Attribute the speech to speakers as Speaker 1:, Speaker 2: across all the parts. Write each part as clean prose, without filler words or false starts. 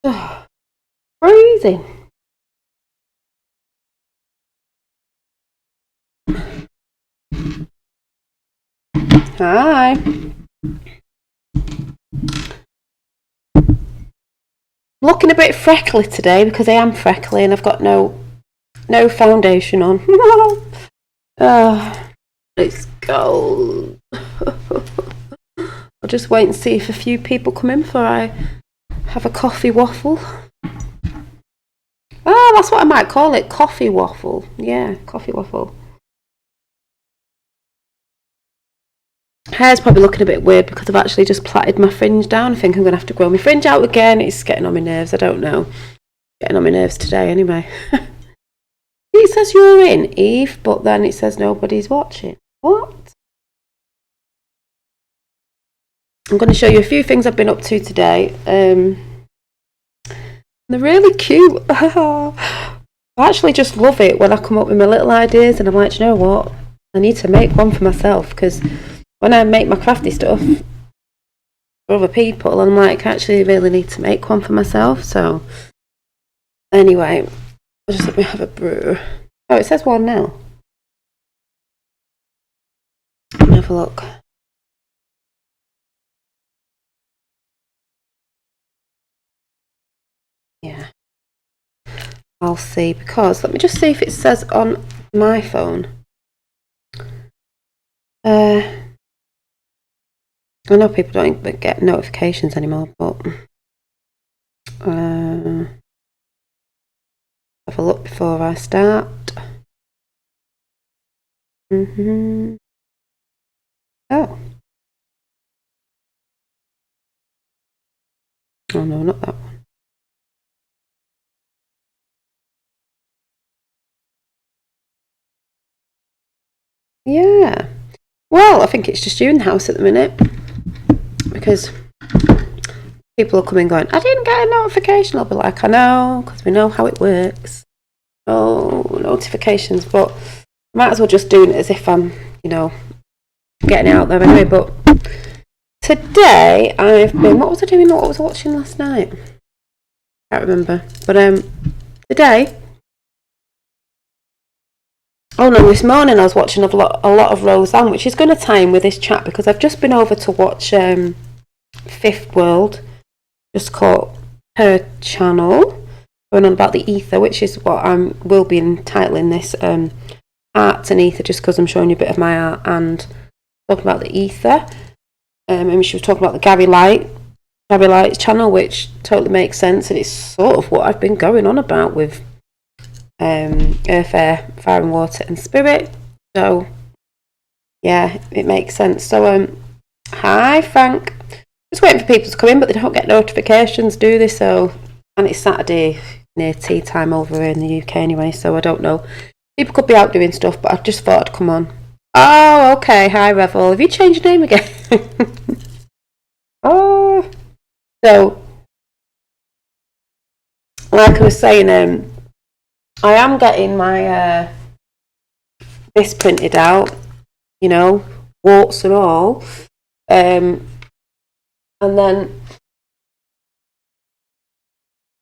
Speaker 1: Oh, freezing. Hi. Looking a bit freckly today because I am freckly and I've got no foundation on. It's cold. I'll just wait and see if a few people come in before I have a coffee waffle. Oh, that's what I might call it, coffee waffle. Yeah, coffee waffle. Hair's probably looking a bit weird because I've actually just plaited my fringe down. I think I'm going to have to grow my fringe out again. It's getting on my nerves. I don't know. Getting on my nerves today anyway. It says you're in, Eve, but then it says nobody's watching. What? I'm going to show you a few things I've been up to today. They're really cute. I actually just love it when I come up with my little ideas and I'm like, you know what? I need to make one for myself because when I make my crafty stuff for other people, I'm like, actually, I really need to make one for myself. So, anyway, just let me have a brew. Oh, it says one now. Let me have a look. Yeah. I'll see because let me just see if it says on my phone. I know people don't get notifications anymore, but have a look before I start. Oh. Oh no, not that one. Yeah. Well, I think it's just you in the house at the minute because people are coming going, I didn't get a notification. I'll be like, I know, because we know how it works. No notifications, but I might as well just do it as if I'm, getting out there anyway. But today I've been, what was I doing? What was I watching last night? Can't remember. But today, oh no, this morning I was watching a lot of Roseanne, which is going to tie in with this chat because I've just been over to watch Fifth World, just caught her channel, going on about the Aether, which is what I will be entitling this Art and Aether, just because I'm showing you a bit of my art and talking about the Aether. And she was talking about the Gary Light's channel, which totally makes sense, and it's sort of what I've been going on about with Earth, Air, Fire and Water and Spirit. So yeah, it makes sense. So hi Frank. Just waiting for people to come in, but they don't get notifications, do they? So, and it's Saturday near tea time over here in the UK anyway, so I don't know. People could be out doing stuff, but I just thought I'd come on. Oh, okay. Hi Revel. Have you changed your name again? Oh, so like I was saying, I am getting my this printed out, warts and all, and then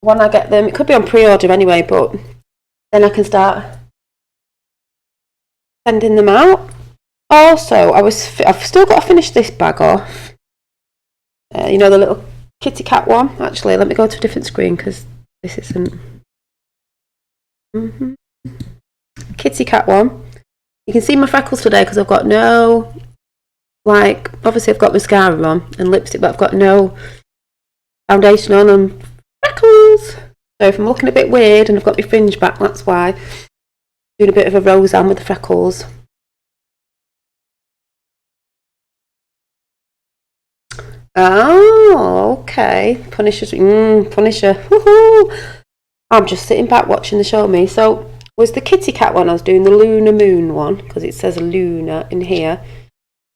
Speaker 1: when I get them, it could be on pre-order anyway, but then I can start sending them out. Also, I've still got to finish this bag off. The little kitty cat one. Actually, let me go to a different screen because this isn't. Kitty cat one. You can see my freckles today because I've got no, obviously I've got mascara on and lipstick, but I've got no foundation on and freckles. So if I'm looking a bit weird and I've got my fringe back, that's why. Doing a bit of a Roseanne with the freckles. Oh, okay. Punisher. Woohoo! I'm just sitting back watching the show me. So was the kitty cat one. I was doing the lunar moon one because it says Luna in here.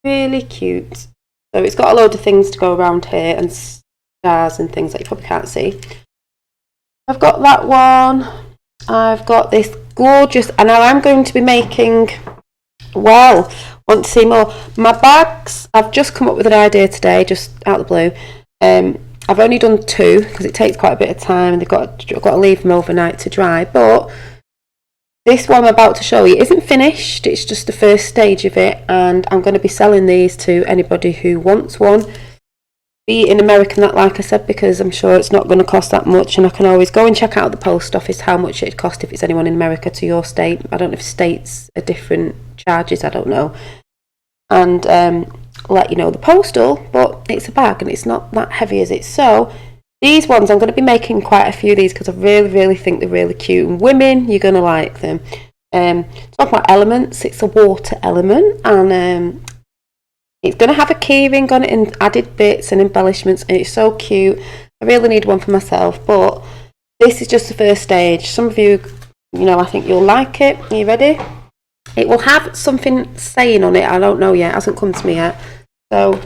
Speaker 1: Really cute. So it's got a load of things to go around here and stars and things that you probably can't see. I've got that one. I've got this gorgeous, and now I'm going to be making, well, want to see more? My bags, I've just come up with an idea today, just out of the blue. I've only done 2 because it takes quite a bit of time and I've got to leave them overnight to dry. But this one I'm about to show you isn't finished, it's just the first stage of it, and I'm going to be selling these to anybody who wants one. Be in America, that, like I said, because I'm sure it's not going to cost that much, and I can always go and check out the post office how much it'd cost if it's anyone in America to your state. I don't know if states are different charges, I don't know. And let you know the postal, but it's a bag and it's not that heavy, is it? So these ones, I'm going to be making quite a few of these because I really think they're really cute, and women, you're going to like them. Talk about elements, it's a water element, and it's going to have a keyring on it and added bits and embellishments, and it's so cute. I really need one for myself, but this is just the first stage. Some of you, I think you'll like it. Are you ready? It will have something saying on it, I don't know yet, it hasn't come to me yet. So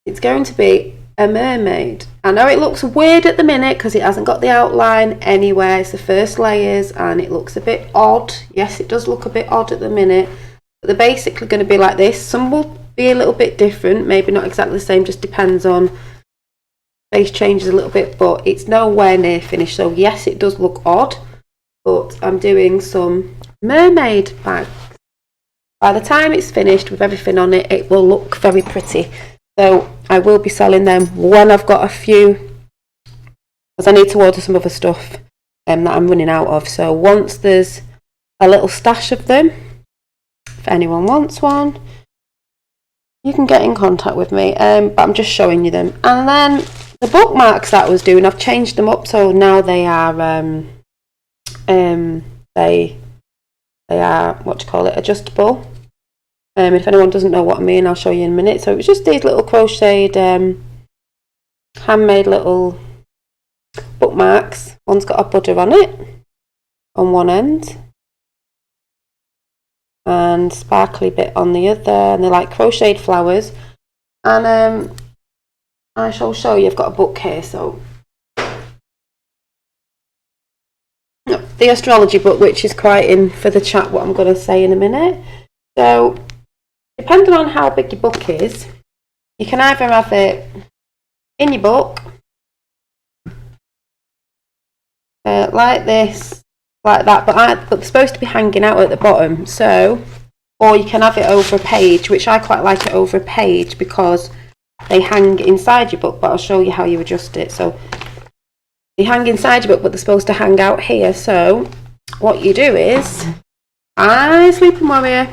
Speaker 1: it's going to be a mermaid. I know it looks weird at the minute because it hasn't got the outline anywhere. It's the first layers and it looks a bit odd. Yes, it does look a bit odd at the minute. But they're basically going to be like this. Some will be a little bit different, maybe not exactly the same, just depends on, face changes a little bit, but it's nowhere near finished. So yes, it does look odd, but I'm doing some mermaid bags. By the time it's finished with everything on it, it will look very pretty. So I will be selling them when I've got a few, because I need to order some other stuff that I'm running out of. So once there's a little stash of them, if anyone wants one, you can get in contact with me, but I'm just showing you them. And then the bookmarks that I was doing, I've changed them up, so now they are they are, what do you call it, adjustable. If anyone doesn't know what I mean, I'll show you in a minute. So it was just these little crocheted, handmade little bookmarks. One's got a Buddha on it, on one end, and sparkly bit on the other, and they're like crocheted flowers. And I shall show you, I've got a book here, so the astrology book, which is quite in for the chat, what I'm going to say in a minute. So depending on how big your book is, you can either have it in your book like this, like that, but they're supposed to be hanging out at the bottom. So, or you can have it over a page, which I quite like it over a page because they hang inside your book, but I'll show you how you adjust it. So they hang inside your book, but they're supposed to hang out here. So what you do is, hi Sleeping Warrior,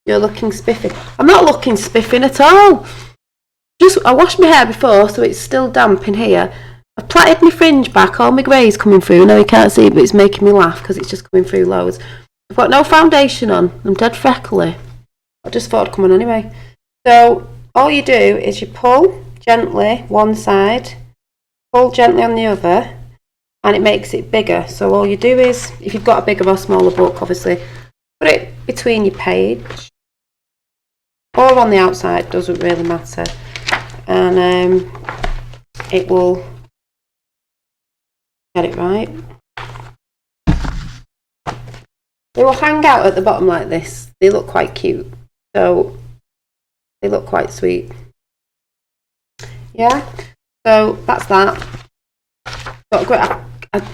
Speaker 1: you're looking spiffy. I'm not looking spiffing at all. I washed my hair before, so it's still damp in here. I've plaited my fringe back, all my grey's coming through. No, you can't see it, but it's making me laugh because it's just coming through loads. I've got no foundation on. I'm dead freckly. I just thought I'd come on anyway. So all you do is you pull gently one side, pull gently on the other, and it makes it bigger. So all you do is, if you've got a bigger or smaller book, obviously, put it between your page or on the outside, doesn't really matter. And it will get it right. They will hang out at the bottom like this. They look quite cute. So they look quite sweet. Yeah. So that's that. Got a great,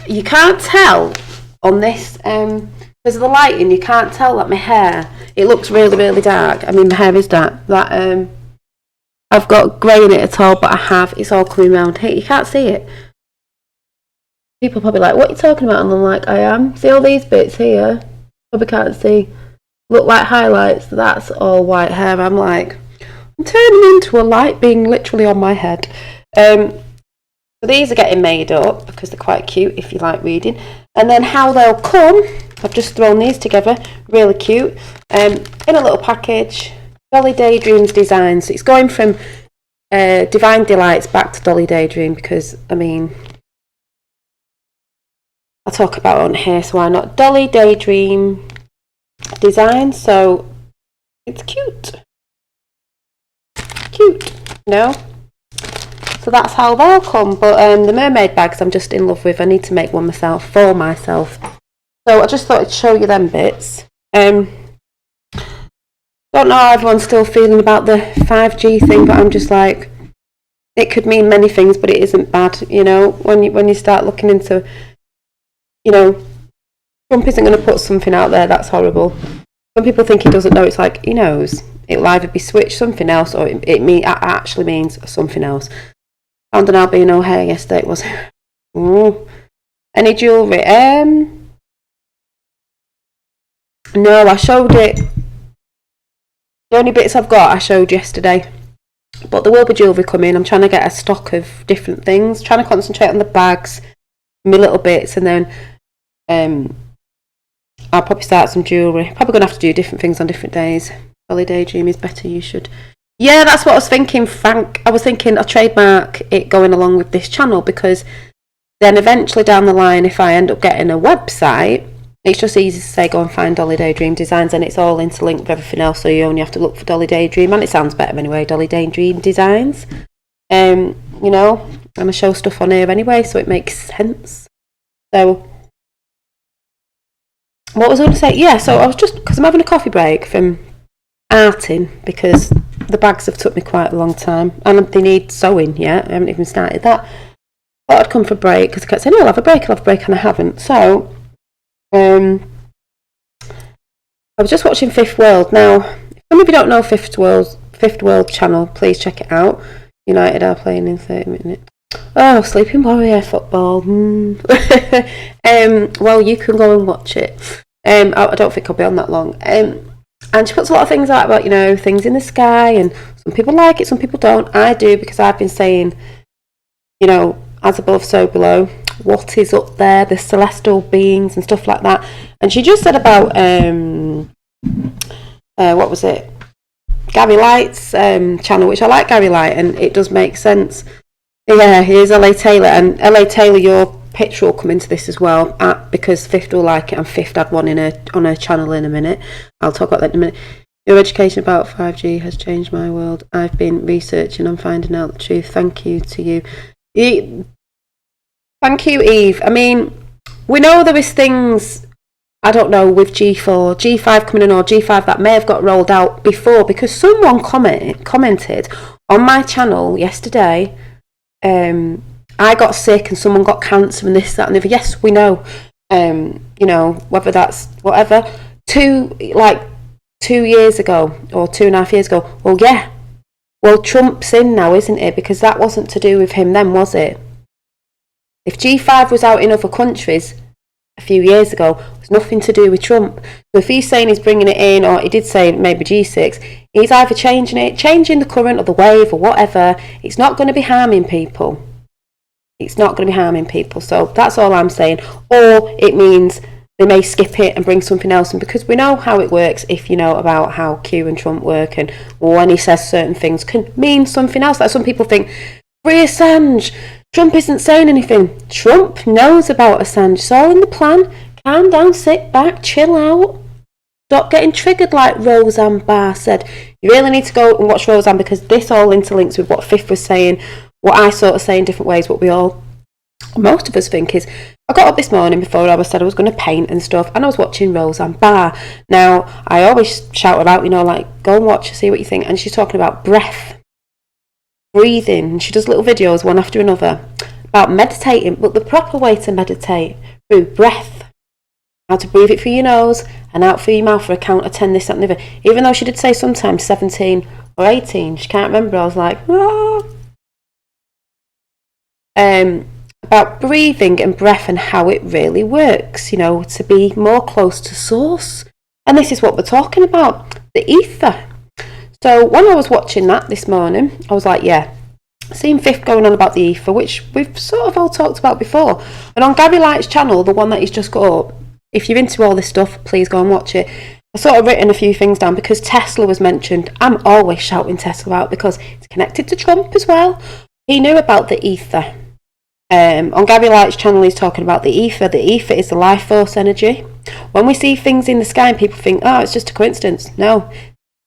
Speaker 1: you can't tell on this because of the lighting. You can't tell that my hair. It looks really dark. I mean, my hair is dark. That I've got grey in it at all, but I have. It's all coming around here. You can't see it. People are probably like, what are you talking about? And I'm like, I am. See all these bits here? Probably can't see. Look like highlights. That's all white hair. I'm like, I'm turning into a light being literally on my head. So these are getting made up because they're quite cute if you like reading. And then how they'll come, I've just thrown these together. Really cute. In a little package. Dolly Daydreams designs. So it's going from Divine Delights back to Dolly Daydream because, I mean, I'll talk about it on here, so why not? Dolly Daydream design, so it's cute. Cute, no? So that's how they'll come, but the mermaid bags I'm just in love with. I need to make one myself, for myself. So I just thought I'd show you them bits. Don't know how everyone's still feeling about the 5G thing, but I'm just like, it could mean many things, but it isn't bad, you know, when you start looking into, you know, Trump isn't going to put something out there that's horrible. Some people think he doesn't know. It's like, he knows. It'll either be switched something else, or it actually means something else. Found an albino hair yesterday. It was any jewellery? No, I showed it. The only bits I've got I showed yesterday. But there will be jewellery coming. I'm trying to get a stock of different things. Trying to concentrate on the bags, my little bits, and then I'll probably start some jewellery. Probably going to have to do different things on different days. Dolly Daydream is better, you should. Yeah, that's what I was thinking, Frank. I was thinking I'll trademark it going along with this channel, because then eventually down the line, if I end up getting a website, it's just easy to say go and find Dolly Daydream Designs, and it's all interlinked with everything else, so you only have to look for Dolly Daydream, and it sounds better anyway, Dolly Daydream Designs. You know, and I show stuff on here anyway, so it makes sense. So what was I going to say? Yeah, so I was just, because I'm having a coffee break from arting, because the bags have took me quite a long time, and they need sewing yet. I haven't even started that. Thought I'd come for a break, because I kept saying, oh, I'll have a break, and I haven't. So I was just watching Fifth World. Now, if some of you don't know Fifth World channel, please check it out. United are playing in 30 minutes. Oh, Sleeping Warrior football. Well, you can go and watch it. I don't think I'll be on that long. And she puts a lot of things out about, you know, things in the sky, and some people like it, some people don't. I do, because I've been saying, you know, as above, so below. What is up there, the celestial beings and stuff like that. And she just said about what was it, Gary Light's channel, which I like Gary Light, and it does make sense. Yeah, here's LA Taylor, and LA Taylor, your picture will come into this as well, because Fifth will like it, and Fifth had one on her channel in a minute. I'll talk about that in a minute. Your education about 5G has changed my world. I've been researching and finding out the truth. Thank you to you. Thank you, Eve. I mean, we know there is things, I don't know, with G4, G5 coming in, or G5 that may have got rolled out before, because someone commented on my channel yesterday, I got sick and someone got cancer and this, that and the other. Yes, we know, you know, whether that's whatever, 2 years ago or 2.5 years ago. Well, yeah, well, Trump's in now, isn't it? Because that wasn't to do with him then, was it? If G5 was out in other countries a few years ago, it was nothing to do with Trump. So if he's saying he's bringing it in, or he did say maybe G6, he's either changing the current or the wave or whatever. It's not going to be harming people. It's not going to be harming people. So that's all I'm saying. Or it means they may skip it and bring something else. And because we know how it works, if you know about how Q and Trump work, and when he says certain things can mean something else. Like some people think, free Assange, Trump isn't saying anything. Trump knows about Assange. It's all in the plan. Calm down, sit back, chill out. Stop getting triggered, like Roseanne Barr said. You really need to go and watch Roseanne, because this all interlinks with what Fifth was saying, what I sort of say in different ways, what most of us think is, I got up this morning before I said I was going to paint and stuff, and I was watching Roseanne Barr. Now, I always shout about, you know, like, go and watch, see what you think, and she's talking about breathing. She does little videos one after another about meditating, but the proper way to meditate, through breath. How to breathe it through your nose and out through your mouth for a count of 10, this, that and the other. Even though she did say sometimes 17 or 18, she can't remember. I was like, ah. About breathing and breath and how it really works, you know, to be more close to source. And this is what we're talking about, the ether. So when I was watching that this morning, I was like, yeah, seeing Fifth going on about the ether, which we've sort of all talked about before. And on Gary Light's channel, the one that he's just got up, if you're into all this stuff, please go and watch it. I sort of written a few things down, because Tesla was mentioned. I'm always shouting Tesla out, because it's connected to Trump as well. He knew about the ether. On Gary Light's channel, he's talking about the ether. The ether is the life force energy. When we see things in the sky and people think, oh, it's just a coincidence. No.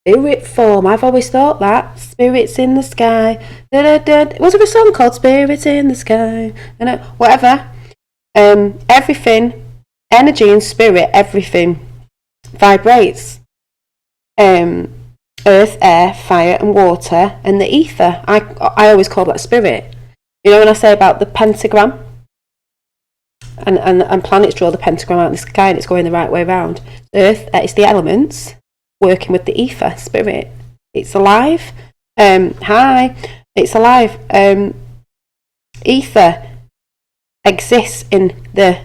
Speaker 1: Spirit form. I've always thought that. Spirits in the sky. Da-da-da. Was there a song called Spirits in the Sky? Whatever. Everything, energy and spirit, everything vibrates. earth, air, fire and water, and the ether. I always call that spirit. You know when I say about the pentagram, and planets draw the pentagram out in the sky and it's going the right way around. Earth, it's the elements working with the ether, spirit. It's alive. Hi, it's alive. Ether exists in the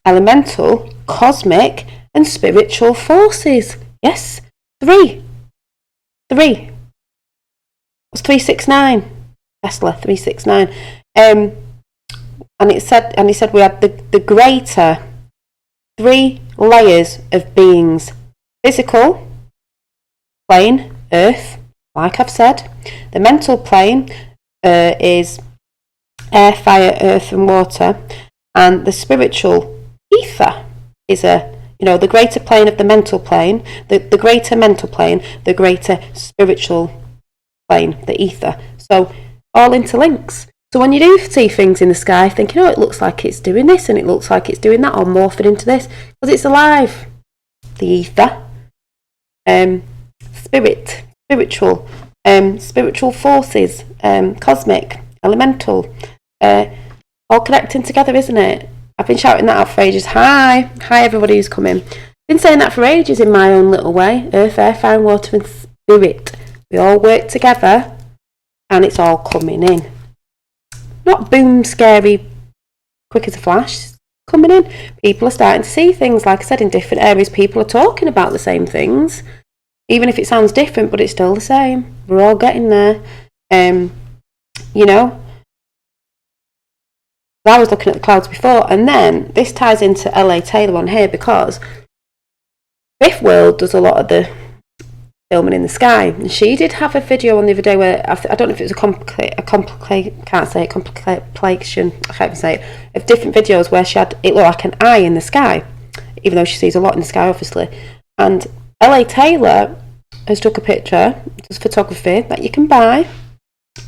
Speaker 1: elemental, cosmic and spiritual forces. Yes, three. What's 369? Tesla 369. And he said we had the greater three layers of beings: physical plane, earth, like I've said. The mental plane is air, fire, earth and water, and the spiritual ether is the greater plane of the mental plane, the greater mental plane, the greater spiritual plane, the ether. So all interlinks. So when you do see things in the sky thinking, oh, it looks like it's doing this and it looks like it's doing that, or morphing into this, because it's alive. The ether, spiritual forces, cosmic, elemental, all connecting together, isn't it? I've been shouting that out for ages. Hi everybody who's coming. Been saying that for ages in my own little way. Earth, air, fire, water and spirit. We all work together and it's all coming in. Not boom, scary, quick as a flash. Coming in. People are starting to see things, like I said, in different areas. People are talking about the same things. Even if it sounds different, but it's still the same. We're all getting there. You know. I was looking at the clouds before, and then this ties into LA Taylor on here, because Fifth World does a lot of the filming in the sky, and she did have a video on the other day where I don't know if it was I can't even say it, of different videos where she had it look like an eye in the sky, even though she sees a lot in the sky obviously. And LA Taylor has took a picture, does photography that you can buy,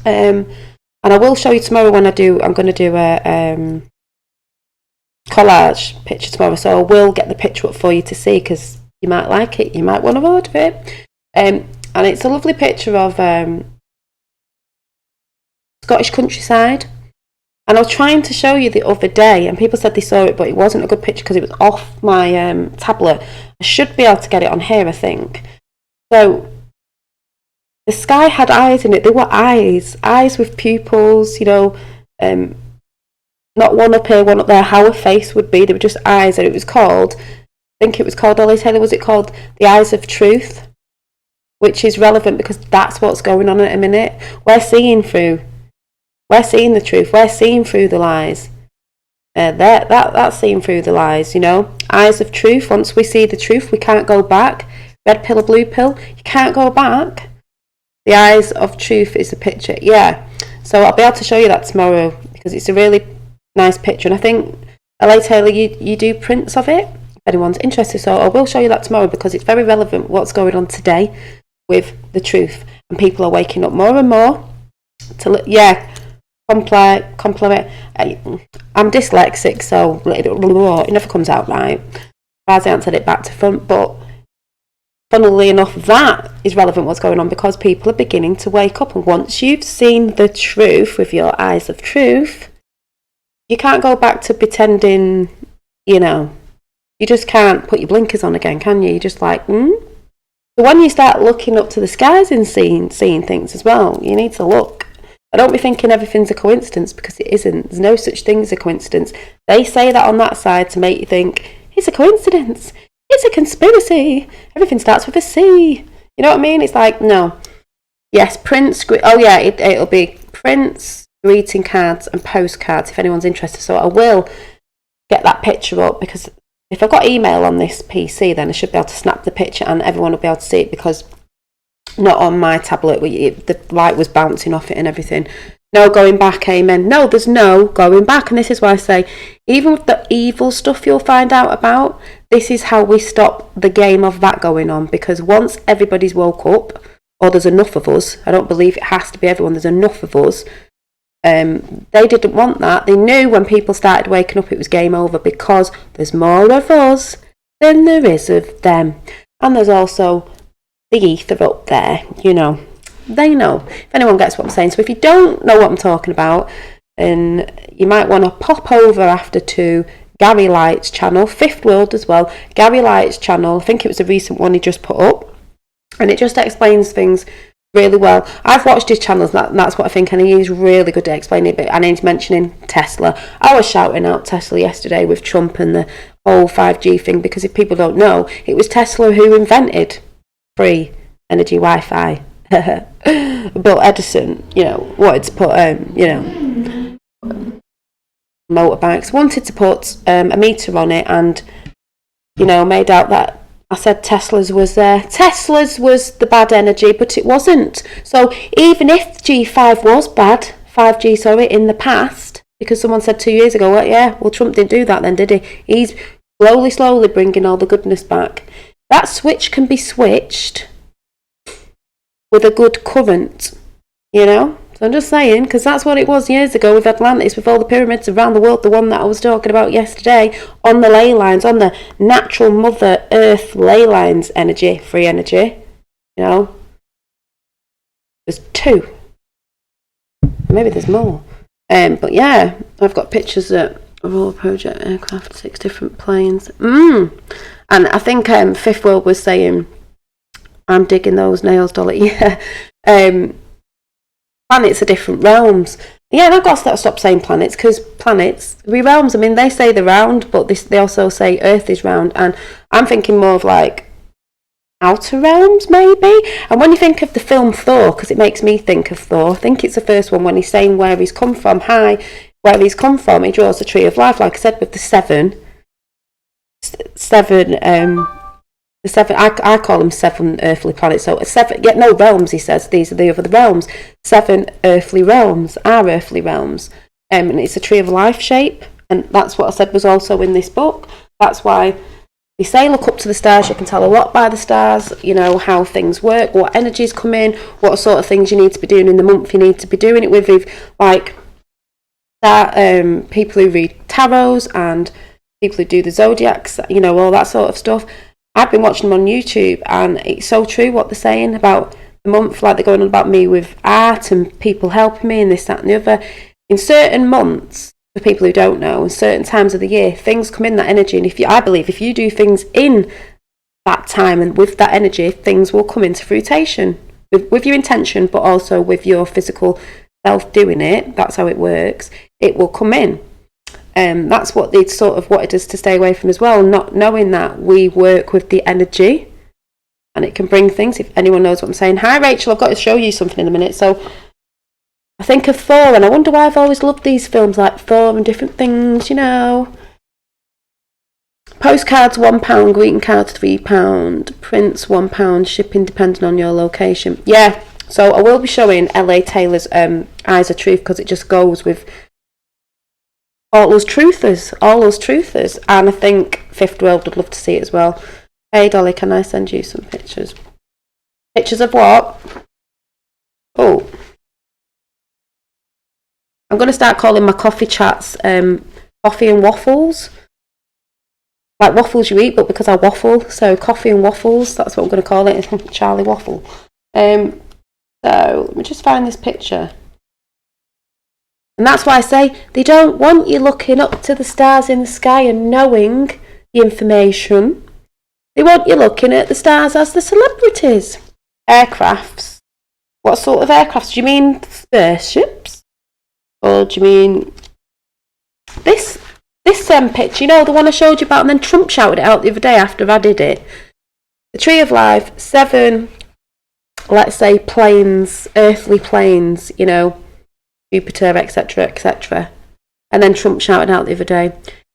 Speaker 1: and I will show you tomorrow when I'm going to do a collage picture tomorrow, so I will get the picture up for you to see, because you might like it, you might want to order it. And it's a lovely picture of Scottish countryside. And I was trying to show you the other day, and people said they saw it, but it wasn't a good picture because it was off my tablet. I should be able to get it on here, I think. So the sky had eyes in it. They were eyes with pupils, not one up here, one up there, how a face would be. They were just eyes, and it was called, I think it was called, Ellie Taylor, was it called The Eyes of Truth? Which is relevant because that's what's going on at a minute. We're seeing the truth, we're seeing through the lies. That's seeing through the lies, Eyes of truth. Once we see the truth, we can't go back. Red pill or blue pill, you can't go back. The eyes of truth is the picture, yeah. So I'll be able to show you that tomorrow, because it's a really nice picture, and I think LA Taylor, you do prints of it if anyone's interested. So I will show you that tomorrow, because it's very relevant what's going on today with the truth, and people are waking up more and more to compliment. I'm dyslexic, so it never comes out right. I haven't said it back to front, but funnily enough, that is relevant what's going on, because people are beginning to wake up, and once you've seen the truth with your eyes of truth, you can't go back to pretending, you just can't put your blinkers on again, can you? You're just like, But when you start looking up to the skies and seeing things as well, you need to look. I don't be thinking everything's a coincidence, because it isn't. There's no such thing as a coincidence. They say that on that side to make you think, it's a coincidence. It's a conspiracy. Everything starts with a C. You know what I mean? It's like, no. Yes, prints. Oh, yeah, it'll be prints, greeting cards and postcards if anyone's interested. So I will get that picture up, because if I've got email on this PC, then I should be able to snap the picture and everyone will be able to see it, because not on my tablet, the light was bouncing off it and everything. No going back, amen. No, there's no going back. And this is why I say, even with the evil stuff you'll find out about, this is how we stop the game of that going on. Because once everybody's woke up, or there's enough of us, I don't believe it has to be everyone, there's enough of us, they didn't want that. They knew when people started waking up it was game over, because there's more of us than there is of them. And there's also the ether up there, you know. They know, if anyone gets what I'm saying. So if you don't know what I'm talking about, and you might want to pop over after to Gary Light's channel, Fifth World as well, Gary Light's channel. I think it was a recent one he just put up, and it just explains things really well. I've watched his channels, that's what I think, and he's really good at explaining it. And he's mentioning Tesla. I was shouting out Tesla yesterday with Trump and the whole 5G thing, because if people don't know, it was Tesla who invented free energy Wi-Fi. But Edison, you know, wanted to put, you know, motorbikes, wanted to put a meter on it, and, you know, made out that I said Tesla's was the bad energy, but it wasn't. So even if G5 was bad, 5G, sorry, in the past, because someone said 2 years ago, well, Trump didn't do that then, did he? He's slowly bringing all the goodness back. That switch can be switched with a good current, you know? So I'm just saying, because that's what it was years ago with Atlantis, with all the pyramids around the world, the one that I was talking about yesterday, on the ley lines, on the natural Mother Earth ley lines energy, free energy, you know? There's 2. Maybe there's more. But yeah, I've got pictures of all project aircraft, 6 different planes. And I think Fifth World was saying, I'm digging those nails, Dolly. Yeah. Planets are different realms. Yeah, and I've got to stop saying planets, because planets, realms, I mean, they say they're round, but they also say Earth is round, and I'm thinking more of like outer realms, maybe. And when you think of the film Thor, because it makes me think of Thor, I think it's the first one, when he's saying where he's come from, where he's come from, he draws the tree of life, like I said, with the seven, I call them 7 earthly planets. So 7, realms, he says. These are the other realms. 7 earthly realms are earthly realms. And it's a tree of life shape. And that's what I said was also in this book. That's why they say look up to the stars. You can tell a lot by the stars, you know, how things work, what energies come in, what sort of things you need to be doing in the month you need to be doing it with. Like that, people who read tarots and people who do the zodiacs, you know, all that sort of stuff. I've been watching them on YouTube, and it's so true what they're saying about the month, like they're going on about me with art and people helping me and this, that and the other. In certain months, for people who don't know, in certain times of the year, things come in that energy, and I believe if you do things in that time and with that energy, things will come into fruition with your intention, but also with your physical self doing it. That's how it works. It will come in. That's what they sort of wanted us to stay away from as well, not knowing that we work with the energy and it can bring things, if anyone knows what I'm saying. Hi Rachel, I've got to show you something in a minute. So I think of Thor, and I wonder why I've always loved these films like Thor and different things, you know. Postcards £1, greeting cards £3, prints £1, shipping depending on your location. Yeah, so I will be showing LA Taylor's Eyes of Truth, because it just goes with all those truthers, and I think Fifth World would love to see it as well. Hey Dolly, can I send you some pictures? Pictures of what? Oh, I'm going to start calling my coffee chats coffee and waffles, like waffles you eat, but because I waffle, so coffee and waffles, that's what I'm going to call it. Charlie Waffle. So let me just find this picture. And that's why I say they don't want you looking up to the stars in the sky and knowing the information. They want you looking at the stars as the celebrities. Aircrafts. What sort of aircrafts? Do you mean spaceships? Or do you mean this picture, you know, the one I showed you about, and then Trump shouted it out the other day after I did it. The Tree of Life, 7, let's say, planes, earthly planes, you know, Jupiter, etc., etc. And then Trump shouted out the other day,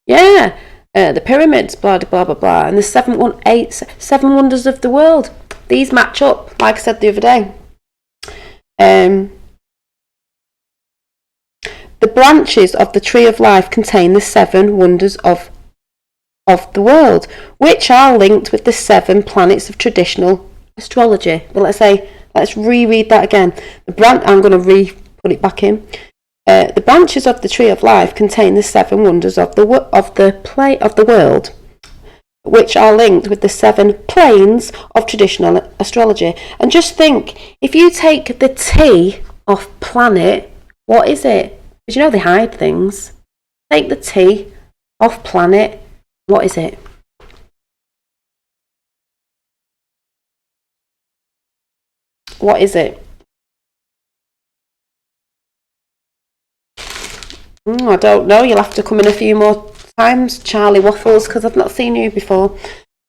Speaker 1: yeah, the pyramids, blah, blah, blah, blah, and the 7 wonders of the world. These match up, like I said the other day. The branches of the Tree of Life contain the 7 wonders of the world, which are linked with the 7 planets of traditional astrology. But let's reread that again. I'm going to put it back in. The branches of the Tree of Life contain the 7 wonders of the world, which are linked with the 7 planes of traditional astrology. And just think, if you take the T off planet, what is it? Because you know they hide things. Take the T off planet, what is it? What is it? I don't know. You'll have to come in a few more times, Charlie Waffles, because I've not seen you before.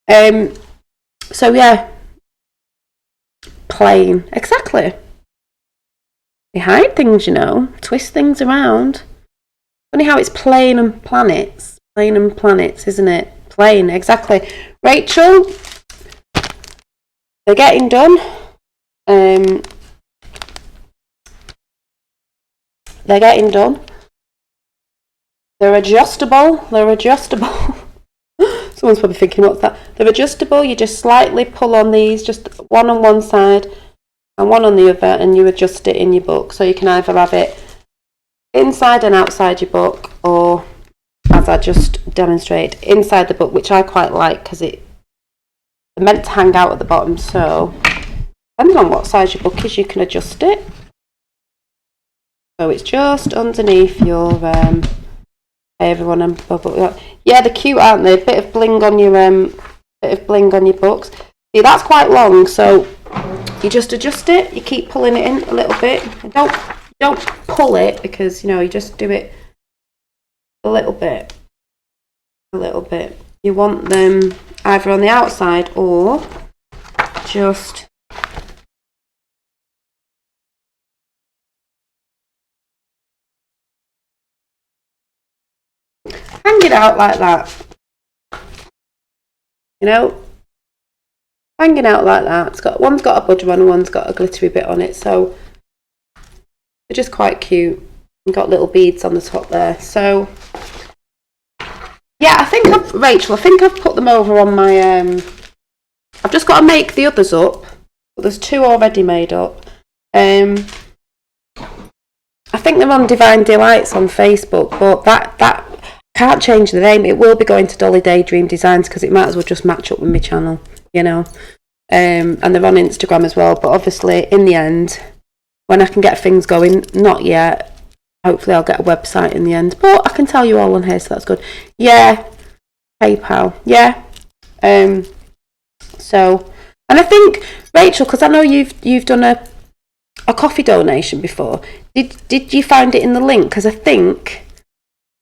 Speaker 1: So yeah, plane. Exactly. They hide things, you know, twist things around. Funny how it's plane and planets. Plane and planets, isn't it? Plane, exactly. Rachel, they're getting done. They're getting done. They're adjustable. Someone's probably thinking, what's that? They're adjustable. You just slightly pull on these, just one on one side and one on the other, and you adjust it in your book. So you can either have it inside and outside your book, or, as I just demonstrated, inside the book, which I quite like because they're meant to hang out at the bottom. So depending on what size your book is, you can adjust it. So it's just underneath your everyone and yeah, they're cute, aren't they? Bit of bling on your books. See, that's quite long, so you just adjust it. You keep pulling it in a little bit. Don't pull it, because you know, you just do it a little bit. You want them either on the outside or just hang it out like that. You know, hanging out like that. One's got a budger on and one's got a glittery bit on it, so they're just quite cute. You've got little beads on the top there. So yeah, Rachel, I think I've put them over on my I've just got to make the others up, but there's 2 already made up. I think they're on Divine Delights on Facebook, but that can't change the name. It will be going to Dolly Daydream Designs, because it might as well just match up with my channel, you know. And they're on Instagram as well, but obviously in the end, when I can get things going, not yet, hopefully I'll get a website in the end, but I can tell you all on here, so that's good. Yeah, PayPal, yeah. So, and I think, Rachel, because I know you've done a coffee donation before, did you find it in the link? Because I think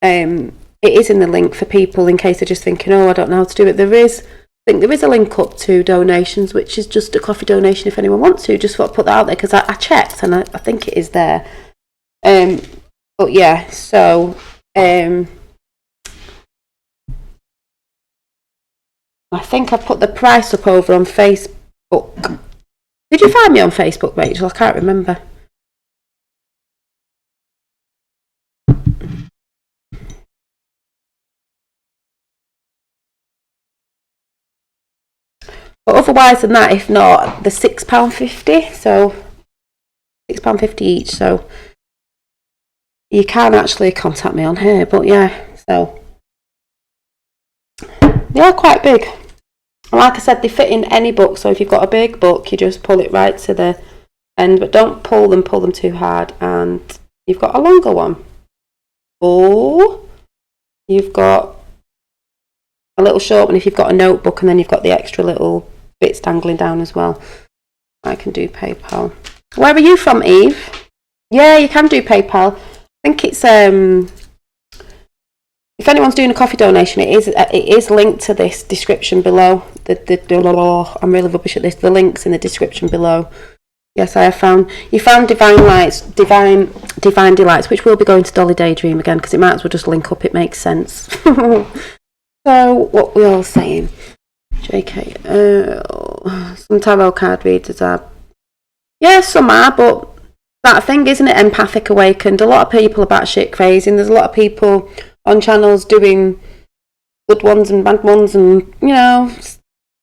Speaker 1: it is in the link for people in case they're just thinking, oh, I don't know how to do it. I think there is a link up to donations, which is just a coffee donation if anyone wants to. Just thought I'd put that out there, because I checked and I think it is there. But yeah, so I think I put the price up over on Facebook. Did you find me on Facebook, Rachel? I can't remember. But otherwise than that, if not, the £6.50. So £6.50 each. So you can actually contact me on here. But yeah, so they are quite big. And like I said, they fit in any book. So if you've got a big book, you just pull it right to the end, but don't pull them too hard. And you've got a longer one, or you've got a little short one if you've got a notebook, and then you've got the extra little bits dangling down as well. I can do PayPal. Where are you from, Eve? Yeah, you can do PayPal. I think it's if anyone's doing a coffee donation, it is linked to this description below. I'm really rubbish at this. The link's in the description below. Yes, I have found. You found Divine Delights, which will be going to Dolly Daydream again, because it might as well just link up. It makes sense. So what we all saying? JK. Some tarot card readers are. Yeah, some are, but that thing, isn't it? Empathic Awakened. A lot of people are batshit crazy, and there's a lot of people on channels doing good ones and bad ones, and you know,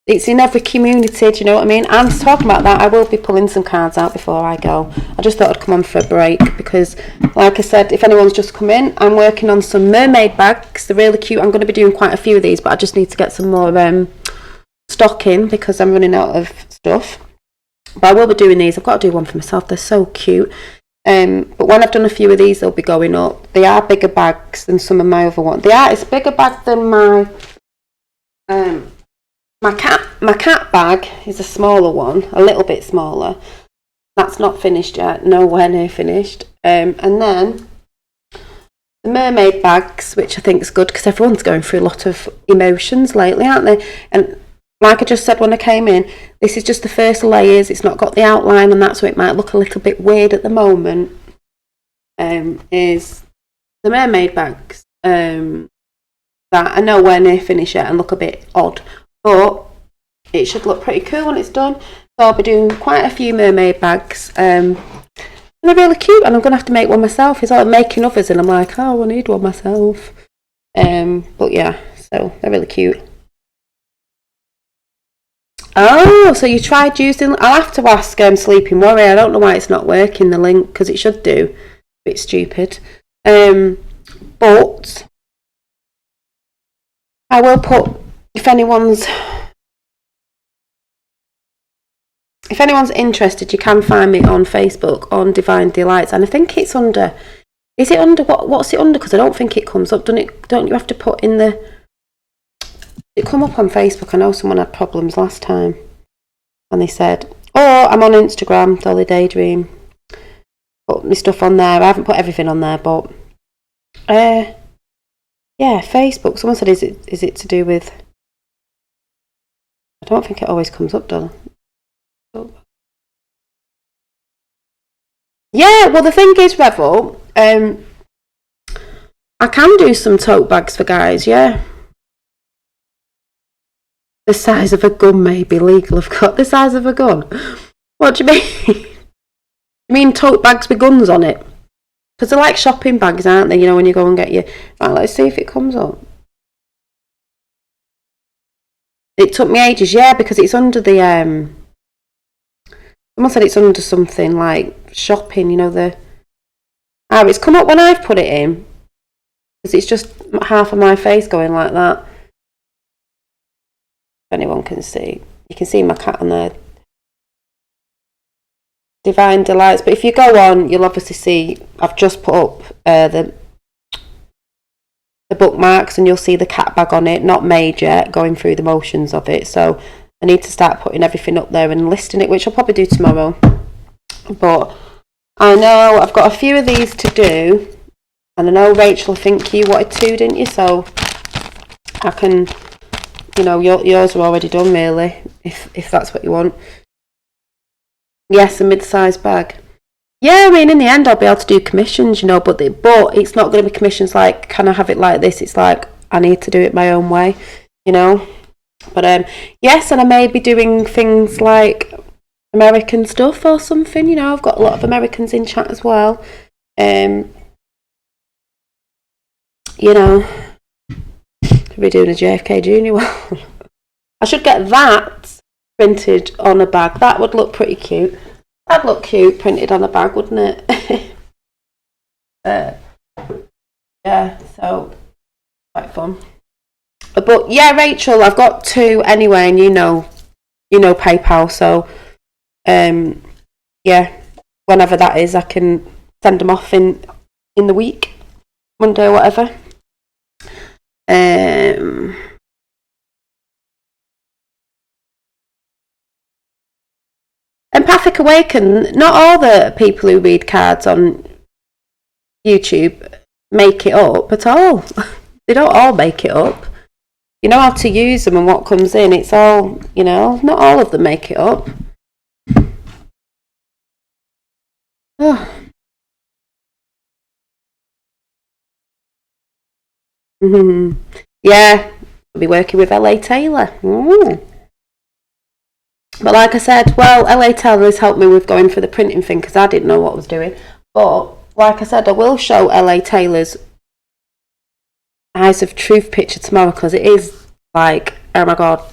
Speaker 1: it's in every community, do you know what I mean? And talking about that, I will be pulling some cards out before I go. I just thought I'd come on for a break because, like I said, if anyone's just come in, I'm working on some mermaid bags. They're really cute. I'm going to be doing quite a few of these, but I just need to get some more stock in because I'm running out of stuff. But I will be doing these. I've got to do one for myself. They're so cute. But when I've done a few of these, they'll be going up. They are bigger bags than some of my other ones. It's a bigger bag than my cat bag is a smaller one, a little bit smaller. That's not finished yet, nowhere near finished. And then the mermaid bags, which I think is good because everyone's going through a lot of emotions lately, aren't they? And like I just said when I came in, this is just the first layers. It's not got the outline and that, so it might look a little bit weird at the moment. Is the mermaid bags that are nowhere near finished yet and look a bit odd, but it should look pretty cool when it's done. So I'll be doing quite a few mermaid bags. And they're really cute, and I'm going to have to make one myself. It's like making others, and I'm like, oh, I need one myself. But yeah, so they're really cute. Oh, so you tried using... I'll have to ask Sleeping Warrior. I don't know why it's not working, the link, because it should do. A bit stupid. But I will put... If anyone's interested, you can find me on Facebook on Divine Delights, and I think it's under... Is it under... What's it under? Because I don't think it comes up. Don't you have to put in the... It come up on Facebook. I know someone had problems last time, and they said, "Oh, I'm on Instagram, Dolly Daydream. Put my stuff on there. I haven't put everything on there, but yeah, Facebook. Someone said, "Is it to do with?" I don't think it always comes up, Dolly. Yeah, well, the thing is, Revel, I can do some tote bags for guys. Yeah. The size of a gun may be legal. I've got the size of a gun. What do you mean? You mean tote bags with guns on it? Because they're like shopping bags, aren't they? You know, when you go and get your... Right, let's see if it comes up. It took me ages, yeah, because it's under the... Someone said it's under something like shopping, you know, the... Oh, it's come up when I've put it in. Because it's just half of my face going like that. If anyone can see, you can see my cat on there. Divine Delights. But if you go on, you'll obviously see I've just put up the bookmarks, and you'll see the cat bag on it, not made yet, going through the motions of it. So I need to start putting everything up there and listing it, which I'll probably do tomorrow. But I know I've got a few of these to do, and I know, Rachel, I think you wanted to, didn't you? So I can... You know, yours are already done, really, if that's what you want. Yes, a mid-sized bag. Yeah, I mean, in the end, I'll be able to do commissions, you know, but it's not going to be commissions like, can I have it like this? It's like, I need to do it my own way, you know. But, yes, and I may be doing things like American stuff or something, you know. I've got a lot of Americans in chat as well. You know... We're doing a JFK Junior one. I should get that printed on a bag. That would look pretty cute. That'd look cute printed on a bag, wouldn't it? Yeah, so quite fun. But yeah, Rachel, I've got two anyway, and you know PayPal. So yeah, whenever that is, I can send them off in the week, Monday or whatever. Empathic Awaken, not all the people who read cards on YouTube make it up at all. They don't all make it up. You know how to use them and what comes in. It's all, you know, not all of them make it up. Oh. Yeah, I'll be working with LA Taylor. But like I said, well, LA Taylor has helped me with going for the printing thing because I didn't know what I was doing. But like I said, I will show LA Taylor's Eyes of Truth picture tomorrow because it is like, oh my god,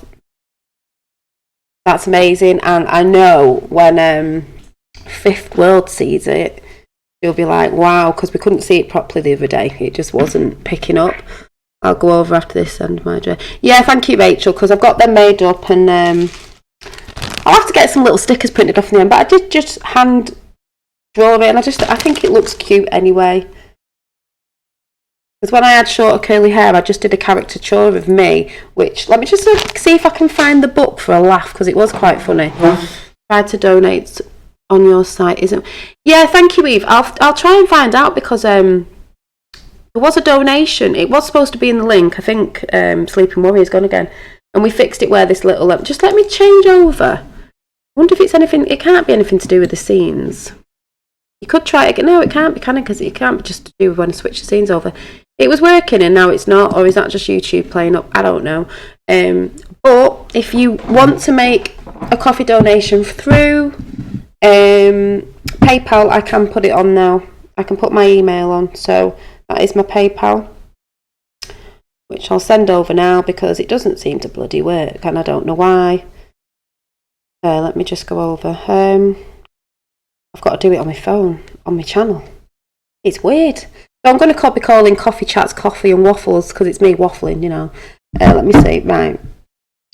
Speaker 1: That's amazing. And I know when Fifth World sees it, they'll be like, wow, because we couldn't see it properly the other day. It just wasn't picking up. I'll go over after this, send my address. Yeah, thank you, Rachel, because I've got them made up, and I'll have to get some little stickers printed off in the end, but I did just hand draw it, and I think it looks cute anyway. Because when I had shorter curly hair, I just did a caricature of me, which, let me just see if I can find the book for a laugh, because it was quite funny. Tried to donate on your site, isn't... Yeah, thank you, Eve. I'll try and find out, because there was a donation. It was supposed to be in the link. I think Sleeping Warrior's gone again. And we fixed it where this little... just let me change over. I wonder if it's anything... It can't be anything to do with the scenes. You could try it again. No, it can't be, can it? Because it can't be just to do with when I switch the scenes over. It was working and now it's not, or is that just YouTube playing up? I don't know. But if you want to make a coffee donation through PayPal, I can put it on now. I can put my email on. So that is my PayPal, which I'll send over now because it doesn't seem to bloody work and I don't know why. Let me just go over. I've got to do it on my phone, on my channel. It's weird. So I'm going to be calling Coffee Chats Coffee and Waffles because it's me waffling, you know. Let me see. Right.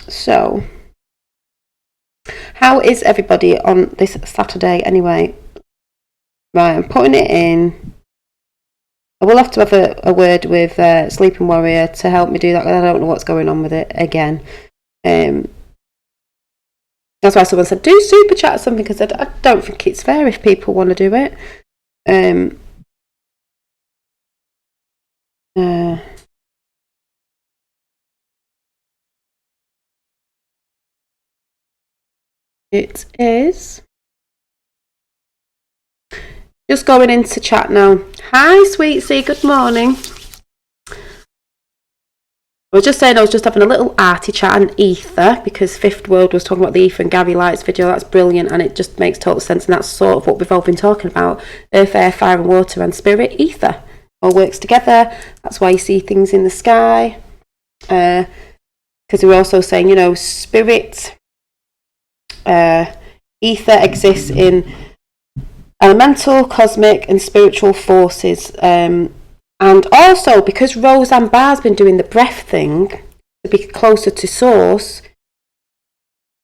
Speaker 1: So, how is everybody on this Saturday anyway? Right, I'm putting it in. I will have to have a word with Sleeping Warrior to help me do that. I don't know what's going on with it again. That's why someone said, do super chat or something, because I don't think it's fair if people want to do it. It is just going into chat now. Hi, Sweet C, good morning. I was just saying I was just having a little arty chat on Aether because Fifth World was talking about the Aether and Gary Light's video. That's brilliant and it just makes total sense, and that's sort of what we've all been talking about. Earth, air, fire and water and spirit, Aether. All works together. That's why you see things in the sky. Because we're also saying, you know, spirit, Aether exists in elemental, cosmic and spiritual forces. And also, because Roseanne Barr's been doing the breath thing to be closer to source,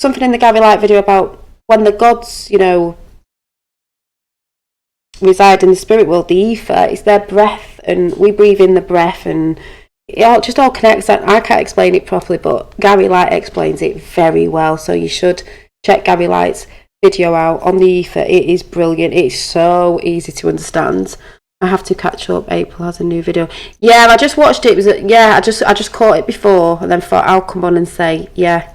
Speaker 1: something in the Gary Light video about when the gods, you know, reside in the spirit world, the Aether, it's their breath, and we breathe in the breath, and it just all connects. I can't explain it properly, but Gary Light explains it very well, so you should check Gary Light's video out on the Aether. It is brilliant. It's so easy to understand. I have to catch up. April has a new video. Yeah, I just watched it. It was I just caught it before and then thought I'll come on and say, yeah,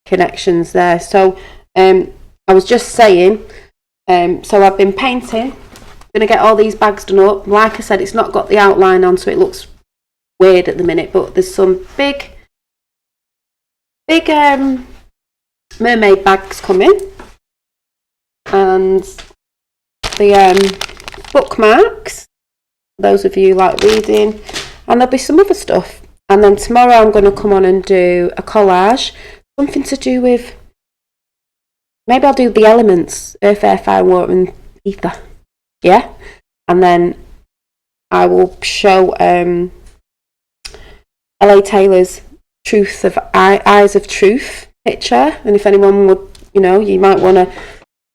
Speaker 1: connections there. So I was just saying, so I've been painting. I'm gonna get all these bags done up. Like I said, it's not got the outline on, so it looks weird at the minute, but there's some big mermaid bags coming. And the bookmarks, those of you like reading, and there'll be some other stuff. And then tomorrow I'm going to come on and do a collage, something to do with, maybe I'll do the elements, earth, air, fire, water and ether. Yeah, and then I will show LA Taylor's Truth of Eyes of Truth picture, and if anyone would, you know, you might want to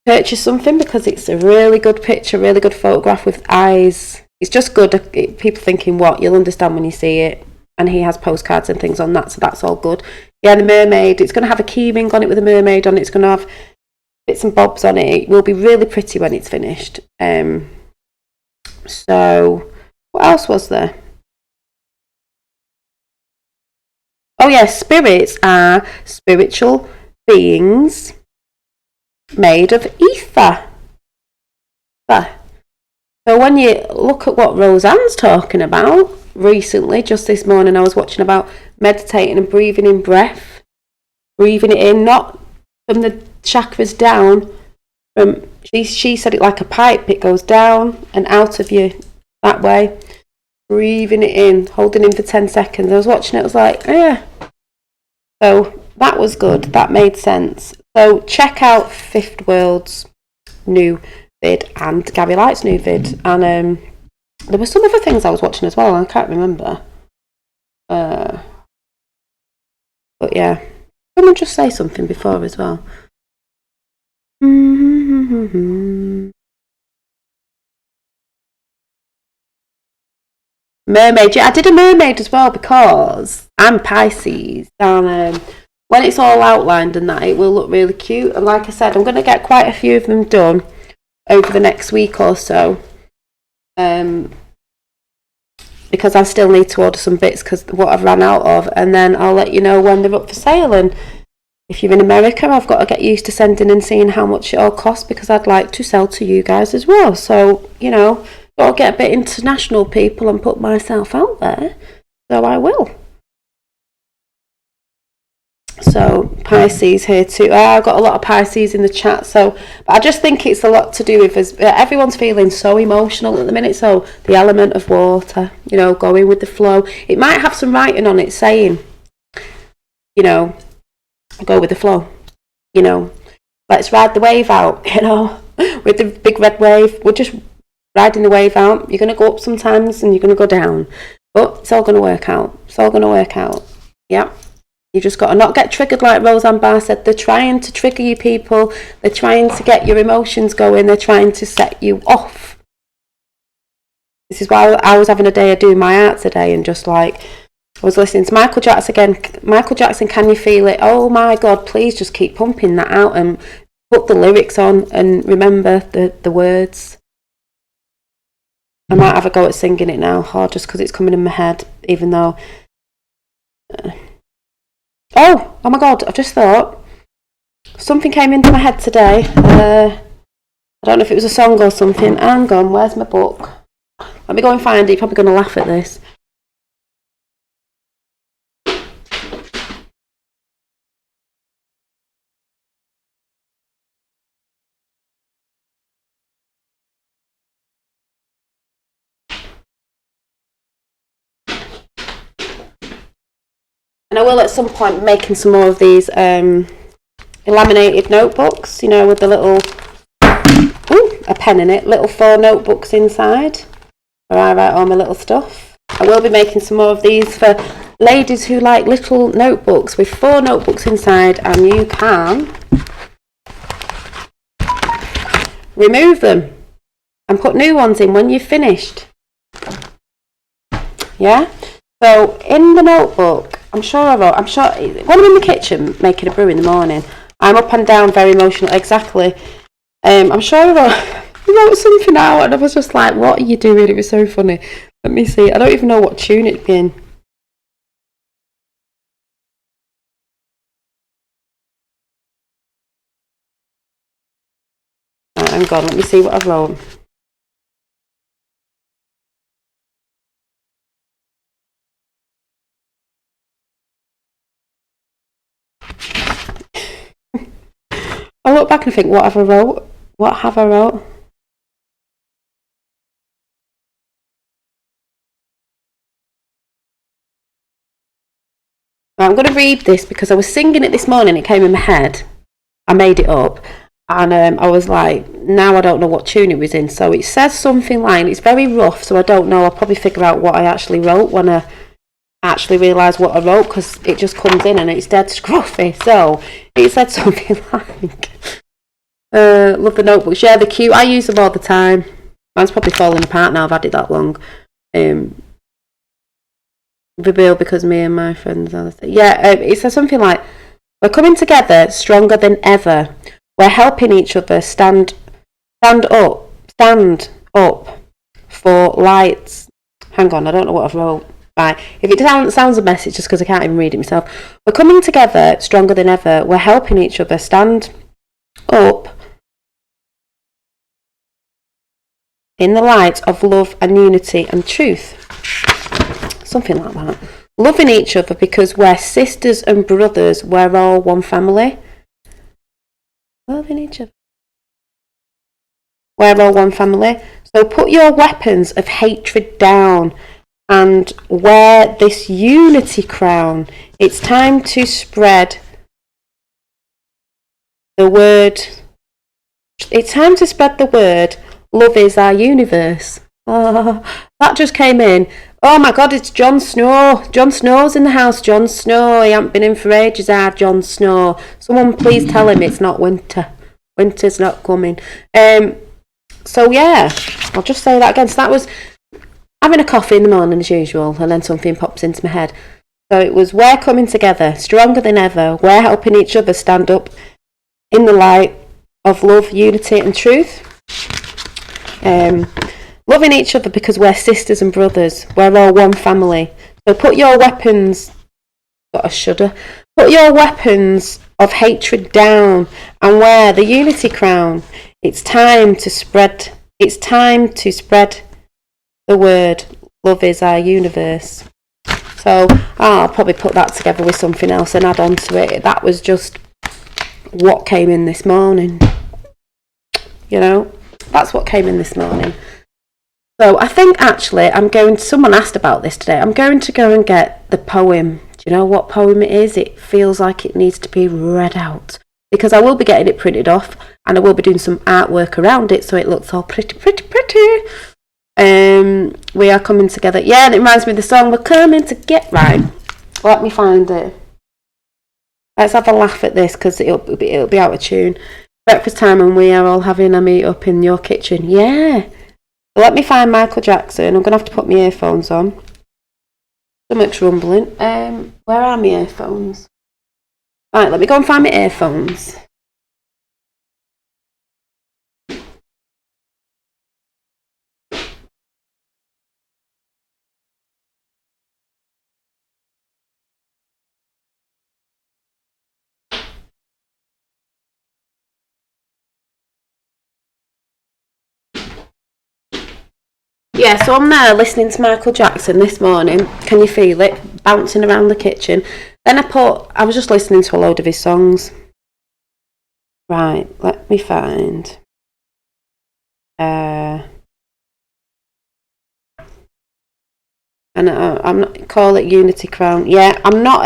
Speaker 1: purchase something because it's a really good picture, really good photograph with eyes. It's just good. People thinking what, you'll understand when you see it. And he has postcards and things on that, so that's all good. Yeah, the mermaid, it's going to have a key ring on it with a mermaid on it. It's going to have bits and bobs on it. It will be really pretty when it's finished. So what else was there? Oh yeah, spirits are spiritual beings made of ether. So when you look at what Roseanne's talking about recently, just this morning I was watching about meditating and breathing in breath, breathing it in, not from the chakras down, from she said it like a pipe, it goes down and out of you that way, breathing it in, holding in for 10 seconds. I was watching it, I was like, yeah. So that was good, that made sense. So check out Fifth World's new vid and Gabby Light's new vid. And there were some other things I was watching as well, and I can't remember. But yeah. Someone just say something before as well. Mermaid. Yeah, I did a mermaid as well because I'm Pisces, and when it's all outlined and that, it will look really cute. And like I said, I'm going to get quite a few of them done over the next week or so, because I still need to order some bits because what I've run out of, and then I'll let you know when they're up for sale. And if you're in America, I've got to get used to sending and seeing how much it all costs, because I'd like to sell to you guys as well. So, you know, got to get a bit international, people, and put myself out there. So I will. So Pisces here too. I've got a lot of Pisces in the chat. So, but I just think it's a lot to do with us. Everyone's feeling so emotional at the minute. So the element of water, you know, going with the flow. It might have some writing on it saying, you know, go with the flow. You know, let's ride the wave out. You know, with the big red wave. We're just riding the wave out. You're going to go up sometimes and you're going to go down, but it's all going to work out. It's all going to work out. Yeah. You just got to not get triggered, like Roseanne Barr said. They're trying to trigger you, people. They're trying to get your emotions going. They're trying to set you off. This is why I was having a day of doing my art today, and just like, I was listening to Michael Jackson again. Michael Jackson, Can You Feel It? Oh my God, please just keep pumping that out and put the lyrics on and remember the words. I might have a go at singing it now, just because it's coming in my head, even though... Oh my God, I've just thought. Something came into my head today. I don't know if it was a song or something. Hang on, where's my book? Let me go and find it. You're probably going to laugh at this. And I will at some point making some more of these laminated notebooks, you know, with the little, a pen in it, little 4 notebooks inside where I write all my little stuff. I will be making some more of these for ladies who like little notebooks with 4 notebooks inside, and you can remove them and put new ones in when you've finished. Yeah? So in the notebook, when I'm in the kitchen making a brew in the morning, I'm up and down, very emotional, exactly. I'm sure I wrote something out, and I was just like, what are you doing? It was so funny. Let me see. I don't even know what tune it'd be in. Right, hang on, let me see what I wrote. I look back and think, what have I wrote? What have I wrote? Right, I'm going to read this because I was singing it this morning. It came in my head. I made it up. And I was like, now I don't know what tune it was in. So it says something like, it's very rough, so I don't know. I'll probably figure out what I actually wrote when I actually realise what I wrote, because it just comes in and it's dead scruffy. So it said something like, love the notebooks. Yeah, they're cute. I use them all the time. Mine's probably falling apart now. I've had it that long. Reveal because me and my friends are the same. Yeah, it says something like, we're coming together stronger than ever. We're helping each other stand up for lights. Hang on, I don't know what I've wrote. Right, if it sounds a message, just because I can't even read it myself. We're coming together stronger than ever. We're helping each other stand up in the light of love and unity and truth. Something like that. Loving each other because we're sisters and brothers. We're all one family. Loving each other. We're all one family. So put your weapons of hatred down and wear this unity crown. It's time to spread the word. It's time to spread the word. Love is our universe. Oh, that just came in. Oh my God, it's Jon Snow. Jon Snow's in the house. Jon Snow. He hasn't been in for ages. Jon Snow. Someone please tell him it's not winter. Winter's not coming. So yeah, I'll just say that again. So that was having a coffee in the morning as usual, and then something pops into my head. So it was, we're coming together, stronger than ever. We're helping each other stand up in the light of love, unity and truth. Loving each other because we're sisters and brothers. We're all one family. So put your weapons, got a shudder, put your weapons of hatred down and wear the unity crown. It's time to spread the word. Love is our universe. So I'll probably put that together with something else and add on to it. That was just what came in this morning. You know, that's what came in this morning. So I think actually someone asked about this today. I'm going to go and get the poem. Do you know what poem it is? It feels like it needs to be read out. Because I will be getting it printed off and I will be doing some artwork around it so it looks all pretty. We are coming together. Yeah, and it reminds me of the song We're Coming to Get Right. Let me find it. Let's have a laugh at this because it'll be out of tune. Breakfast time and we are all having a meet up in your kitchen. Yeah. Let me find Michael Jackson. I'm going to have to put my earphones on. So much rumbling. Where are my earphones? Right, let me go and find my earphones. Yeah, so I'm there listening to Michael Jackson this morning. Can you feel it? Bouncing around the kitchen. Then I was just listening to a load of his songs. Right, let me find. And I'm not, call it Unity Crown. Yeah, I'm not,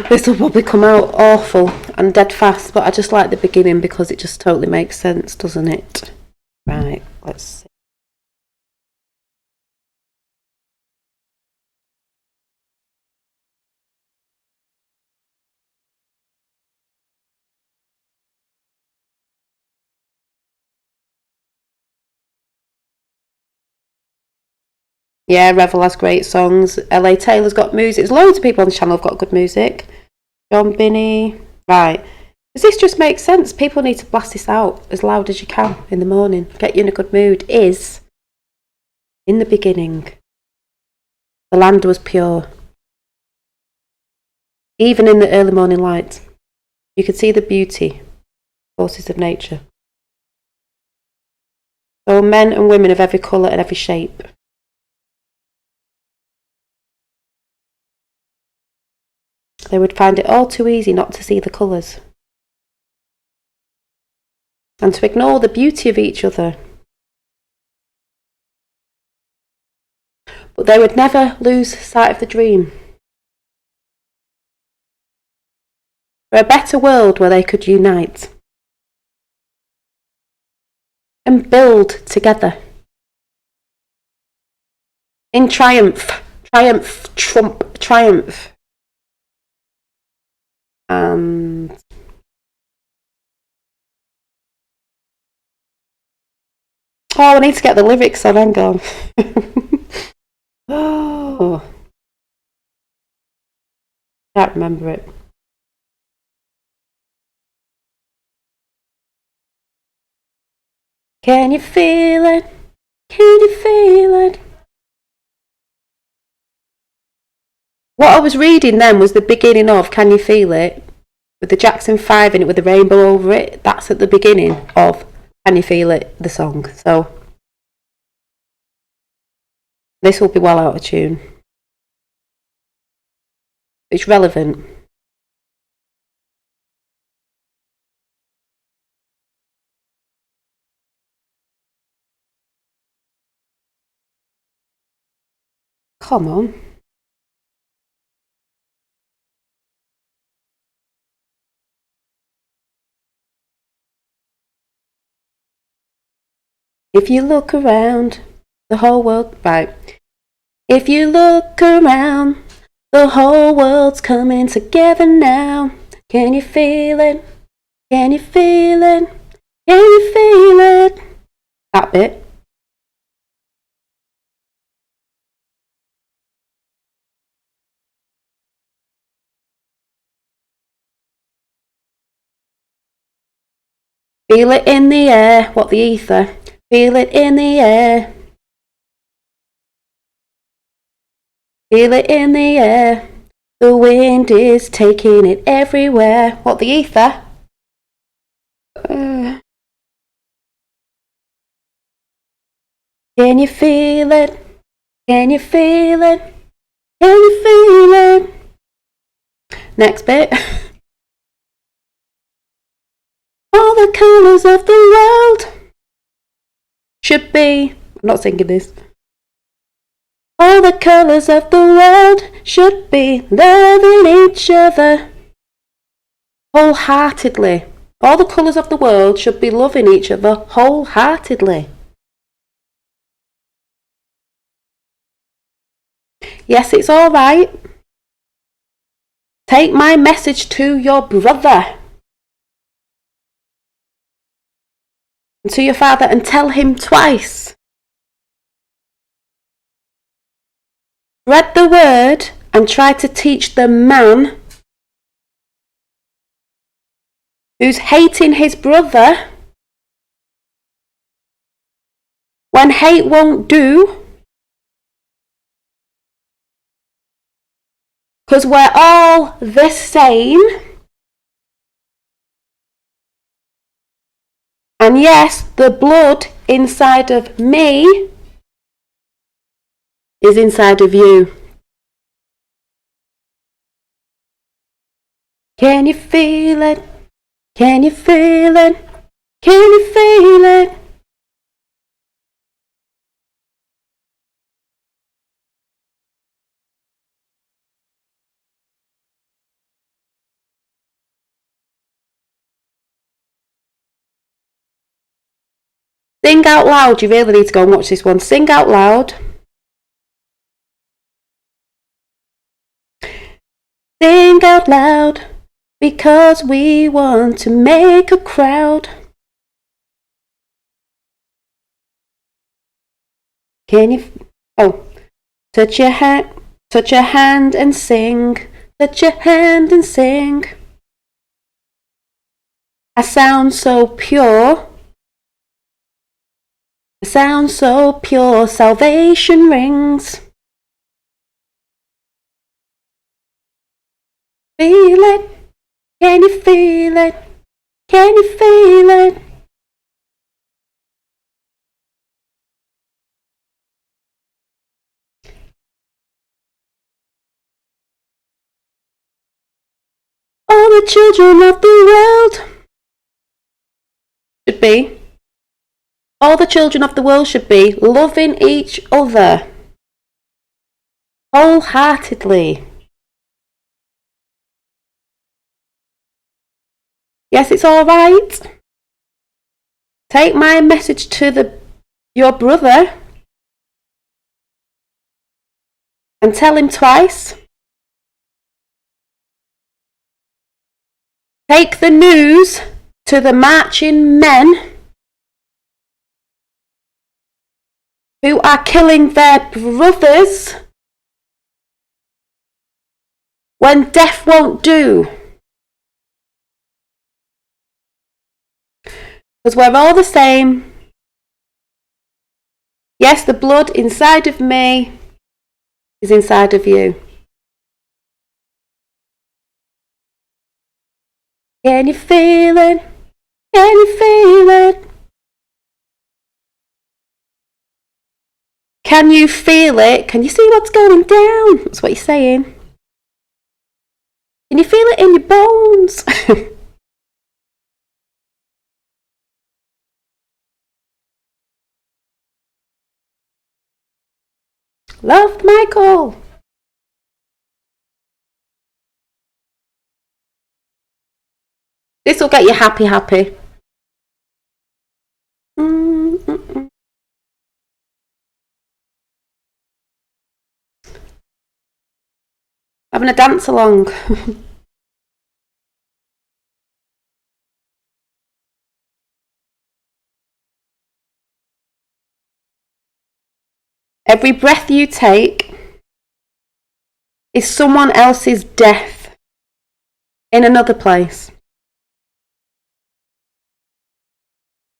Speaker 1: this will probably come out awful and dead fast, but I just like the beginning because it just totally makes sense, doesn't it? Right, let's see. Yeah, Revel has great songs. LA Taylor's got music. There's loads of people on the channel have got good music. John Binney. Right. Does this just make sense? People need to blast this out as loud as you can in the morning. Get you in a good mood. Is, in the beginning, the land was pure. Even in the early morning light, you could see the beauty, forces of nature. So men and women of every colour and every shape. They would find it all too easy not to see the colours and to ignore the beauty of each other. But they would never lose sight of the dream. For a better world where they could unite and build together. In triumph, triumph. And I need to get the lyrics on. Hang on. Oh, can't remember it. Can you feel it? Can you feel it? What I was reading then was the beginning of Can You Feel It? With the Jackson 5 in it with the rainbow over it. That's at the beginning of Can You Feel It, the song. So this will be well out of tune. It's relevant. Come on. If you look around, the whole world, right. If you look around, the whole world's coming together now. Can you feel it? Can you feel it? Can you feel it? That bit. Feel it in the air. What, the ether? Feel it in the air. Feel it in the air. The wind is taking it everywhere. What, the ether? Can you feel it? Can you feel it? Can you feel it? Next bit. All the colours of the world should be... I'm not singing this. All the colours of the world should be loving each other wholeheartedly. All the colours of the world should be loving each other wholeheartedly. Yes, it's all right. Take my message to your brother and to your father and tell him twice. Spread the word and try to teach the man who's hating his brother when hate won't do, because we're all the same. And yes, the blood inside of me is inside of you. Can you feel it? Can you feel it? Can you feel it? Sing out loud. You really need to go and watch this one. Sing out loud. Sing out loud, because we want to make a crowd. Can you... Oh. Touch your hand and sing. Touch your hand and sing. A sound so pure. A sound so pure, salvation rings. Feel it? Can you feel it? Can you feel it? All the children of the world should be. All the children of the world should be loving each other wholeheartedly. Yes, it's all right. Take my message to your brother and tell him twice. Take the news to the marching men who are killing their brothers when death won't do. Because we're all the same. Yes, the blood inside of me is inside of you. Can you feel it? Can you feel it? Can you feel it? Can you see what's going down? That's what you're saying. Can you feel it in your bones? Loved, Michael. This will get you happy. having a dance along. Every breath you take is someone else's death in another place.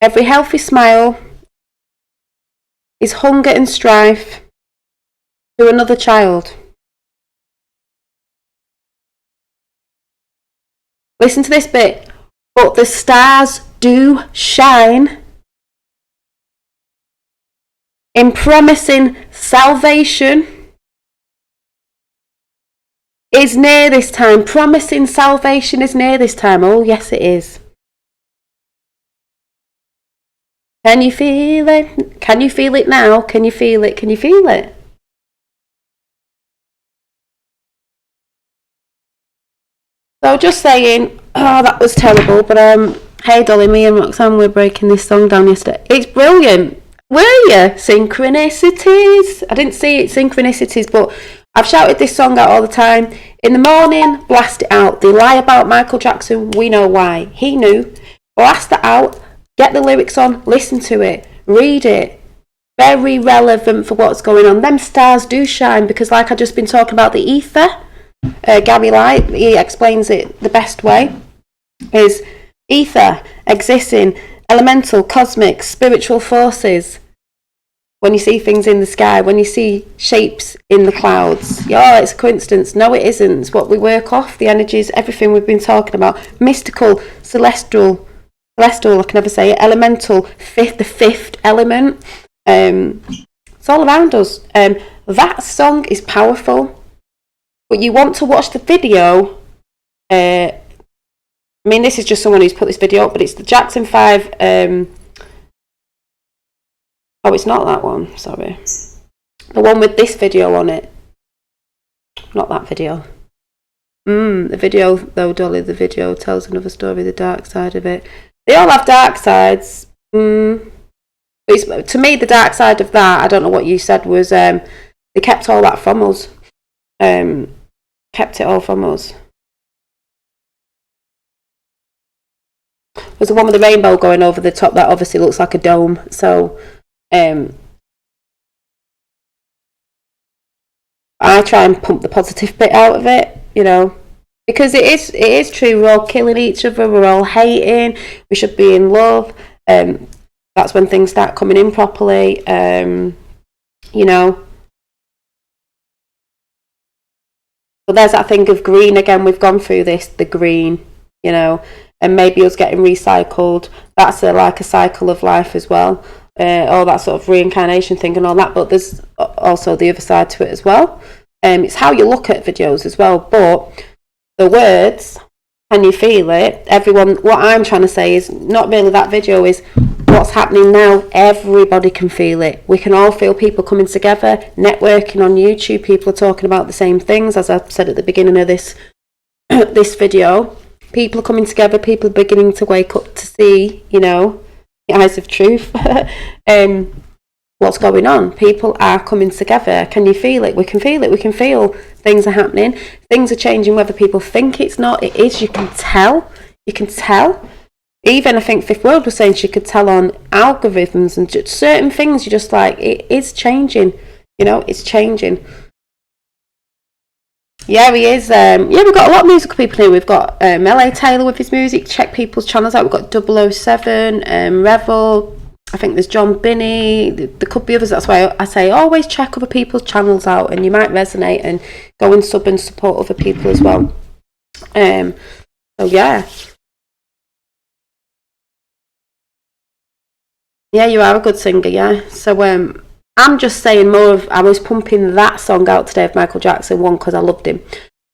Speaker 1: Every healthy smile is hunger and strife to another child. Listen to this bit. But the stars do shine in promising salvation is near this time. Promising salvation is near this time. Oh, yes, it is. Can you feel it? Can you feel it now? Can you feel it? Can you feel it? So just saying, oh, that was terrible. But hey, Dolly, me and Roxanne were breaking this song down yesterday. It's brilliant. Were you? Synchronicities. I didn't see it, synchronicities, but I've shouted this song out all the time. In the morning, blast it out. They lie about Michael Jackson. We know why. He knew. Blast it out. Get the lyrics on. Listen to it. Read it. Very relevant for what's going on. Them stars do shine because, like I've just been talking about the Aether, Gary Light, he explains it the best way. Is Aether exists in elemental, cosmic, spiritual forces. When you see things in the sky, when you see shapes in the clouds, oh, it's a coincidence. No, it isn't. It's what we work off, the energies, everything we've been talking about. Mystical, celestial, I can never say it, elemental, the fifth element. It's all around us. That song is powerful, but you want to watch the video. I mean, this is just someone who's put this video up, but it's the Jackson 5. Oh, it's not that one, sorry. The one with this video on it. Not that video. The video, though, Dolly, the video tells another story, the dark side of it. They all have dark sides. But to me, the dark side of that, I don't know what you said, was they kept all that from us. Kept it all from us. There's the one with the rainbow going over the top that obviously looks like a dome. So I try and pump the positive bit out of it, you know, because it is true. We're all killing each other. We're all hating. We should be in love. That's when things start coming in properly. You know. But there's that thing of green again. We've gone through this, the green, you know, and maybe us getting recycled. That's like a cycle of life as well. All that sort of reincarnation thing and all that. But there's also the other side to it as well. It's how you look at videos as well. But the words, can you feel it? Everyone, what I'm trying to say is not really that video, is what's happening now. Everybody can feel it. We can all feel people coming together, networking on YouTube. People are talking about the same things, as I said at the beginning of this this video. People are coming together. People are beginning to wake up to see, you know, the eyes of truth. What's going on? People are coming together. Can you feel it? We can feel it. We can feel things are happening. Things are changing, whether people think it's not. It is. You can tell. You can tell. Even I think Fifth World was saying she could tell on algorithms and just certain things. You're just like, it is changing. You know, it's changing. Yeah, he is. Yeah, we've got a lot of musical people here. We've got LA Taylor with his music. Check people's channels out. We've got 007, Revel. I think there's John Binney. There could be others. That's why I say always check other people's channels out, and you might resonate and go and sub and support other people as well. So yeah. Yeah, you are a good singer, yeah. So I'm just saying more of, I was pumping that song out today of Michael Jackson, one, because I loved him,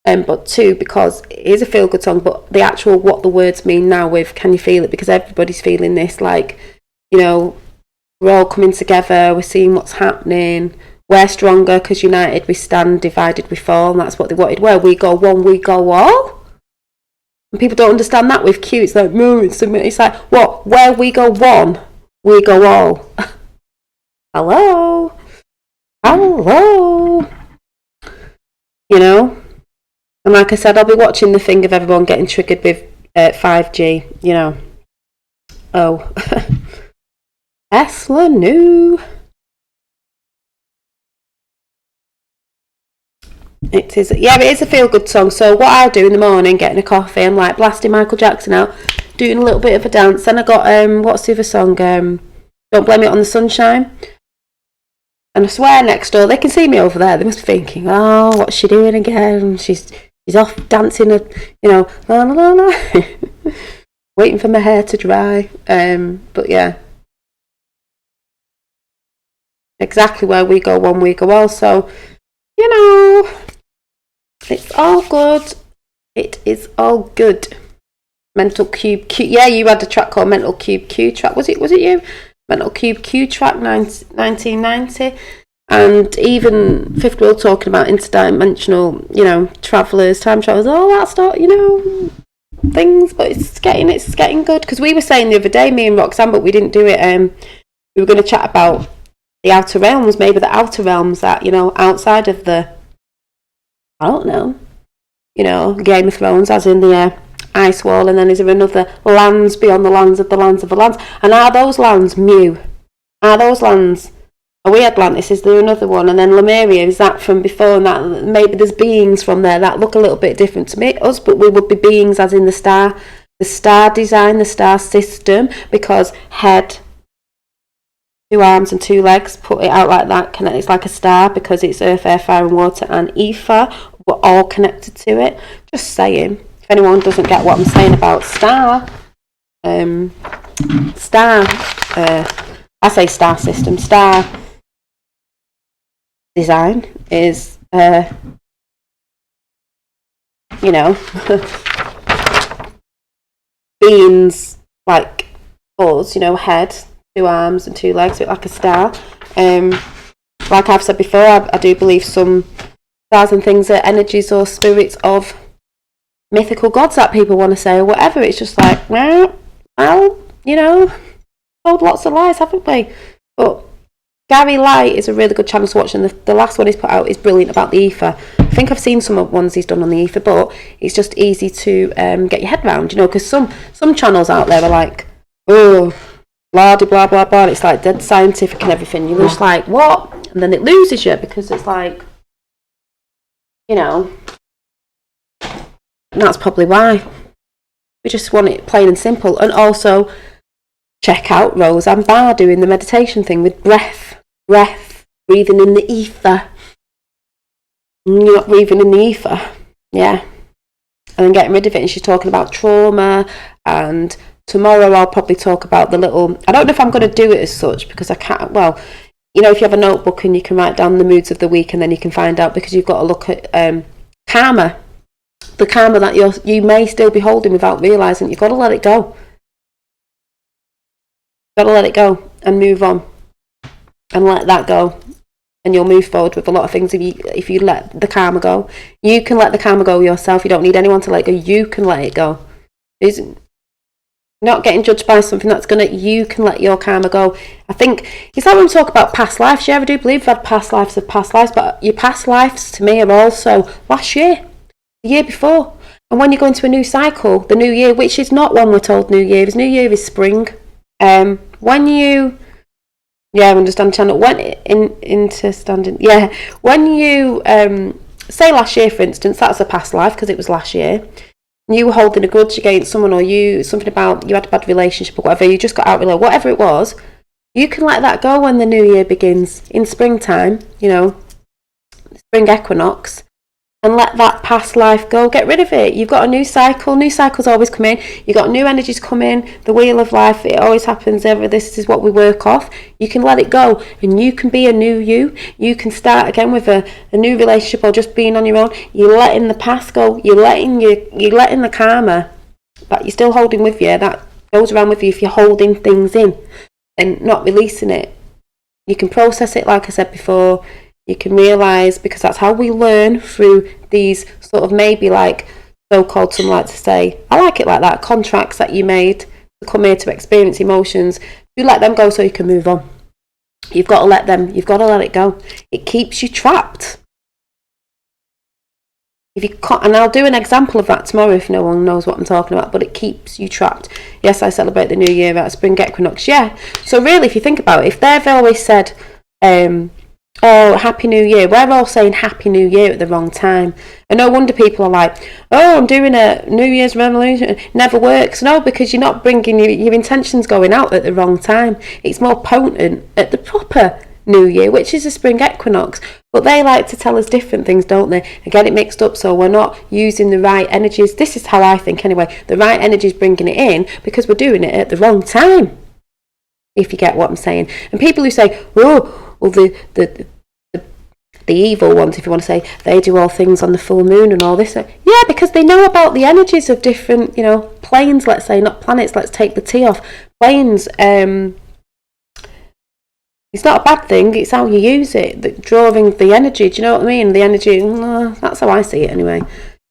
Speaker 1: but two, because it is a feel-good song, but the actual, what the words mean now with Can You Feel It, because everybody's feeling this, like, you know, we're all coming together, we're seeing what's happening, we're stronger because united we stand, divided we fall, and that's what they wanted. Where we go one, we go all. And people don't understand that with Q. It's like, no, it's like, what? Where we go one, we go all. Hello? You know? And like I said, I'll be watching the thing of everyone getting triggered with 5G, you know. Oh. Tesla new. It is, yeah, it is a feel-good song. So what I do in the morning, getting a coffee, I'm like blasting Michael Jackson out, doing a little bit of a dance. Then I got, what's the other song? Don't Blame It on the Sunshine. And I swear next door, they can see me over there. They must be thinking, oh, what's she doing again? She's off dancing, you know, la la la la. Waiting for my hair to dry. But yeah. Exactly where we go one, we go all. So, you know, it's all good. It is all good. Mental Cube Q. Yeah, you had a track called Mental Cube Q track. Was it you? Mental Cube Q track 1990. And even Fifth World talking about interdimensional, you know, travellers, time travellers, all that stuff, you know, things. But it's getting good. Because we were saying the other day, me and Roxanne, but we didn't do it. We were going to chat about the outer realms, maybe the outer realms that, you know, outside of the, I don't know, you know, Game of Thrones, as in the ice wall, and then is there another lands beyond the lands of the lands of the lands? And are those lands Mu? Are those lands, are we Atlantis? Is there another one? And then Lemuria, is that from before? And that maybe there's beings from there that look a little bit different to us, but we would be beings as in the star design, the star system, because head, 2 arms and 2 legs, put it out like that, it's like a star because it's earth, air, fire and water and ether, we're all connected to it. Just saying, if anyone doesn't get what I'm saying about I say star system, star design is, you know, beings like us, you know, head, 2 arms and 2 legs, a bit like a star. Like I've said before, I do believe some stars and things are energies or spirits of mythical gods that people want to say or whatever. It's just like, well, you know, told lots of lies, haven't we? But Gary Light is a really good channel to watch, and the last one he's put out is brilliant about the ether. I think I've seen some of ones he's done on the ether, but it's just easy to get your head around, you know, because some channels out there are like, oh, blah blah blah blah, it's like dead scientific and everything. You're just like, what? And then it loses you because it's like, you know, and that's probably why we just want it plain and simple. And also check out Roseanne Barr doing the meditation thing with breath, breathing in the ether. You're not breathing in the ether, yeah, and then getting rid of it. And she's talking about trauma. And tomorrow I'll probably talk about the little, I don't know if I'm going to do it as such because I can't, well, you know, if you have a notebook and you can write down the moods of the week, and then you can find out, because you've got to look at karma, the karma that you may still be holding without realising. You've got to let it go. Got to let it go and move on and let that go, and you'll move forward with a lot of things if you let the karma go. You can let the karma go yourself. You don't need anyone to let it go. You can let it go. It's not getting judged by something that's you can let your karma go. I think it's like when we talk about past lives. Yeah, I do believe we've had past lives of past lives, but your past lives to me are also last year, the year before. And when you go into a new cycle, the new year, which is not when we're told new year, is new year is spring. When you, yeah, understand channel, when when you say last year, for instance, that's a past life because it was last year. You were holding a grudge against someone, or something about you had a bad relationship or whatever, you just got out with whatever it was, you can let that go when the new year begins in springtime, you know, spring equinox, and let that past life go. Get rid of it. You've got a new cycle. New cycles always come in. You've got new energies come in. The wheel of life, it always happens. This is what we work off. You can let it go, and you can be a new you. You can start again with a new relationship, or just being on your own. You're letting the past go. You're letting the karma that you're still holding with you, that goes around with you if you're holding things in and not releasing it. You can process it, like I said before. You can realise, because that's how we learn, through these sort of maybe like so-called, some like to say, I like it like that, contracts that you made to come here to experience emotions. You let them go so you can move on. You've got to let it go. It keeps you trapped. if you can't, and I'll do an example of that tomorrow if no one knows what I'm talking about, but it keeps you trapped. Yes, I celebrate the new year at spring equinox. Yeah. So really, if you think about it, if they've always said, oh, Happy New Year, we're all saying Happy New Year at the wrong time. And no wonder people are like, oh, I'm doing a New Year's resolution. It never works. No, because you're not bringing your intentions going out at the wrong time. It's more potent at the proper New Year, which is a spring equinox. But they like to tell us different things, don't they, and get it mixed up, so we're not using the right energies. This is how I think anyway. The right energies bringing it in, because we're doing it at the wrong time, if you get what I'm saying. And people who say, oh, well, the evil ones, if you want to say, they do all things on the full moon and all this. Yeah, because they know about the energies of different, planes, let's say, not planets. Let's take the T off. Planes, it's not a bad thing, it's how you use it, drawing the energy, do you know what I mean? The energy, that's how I see it anyway.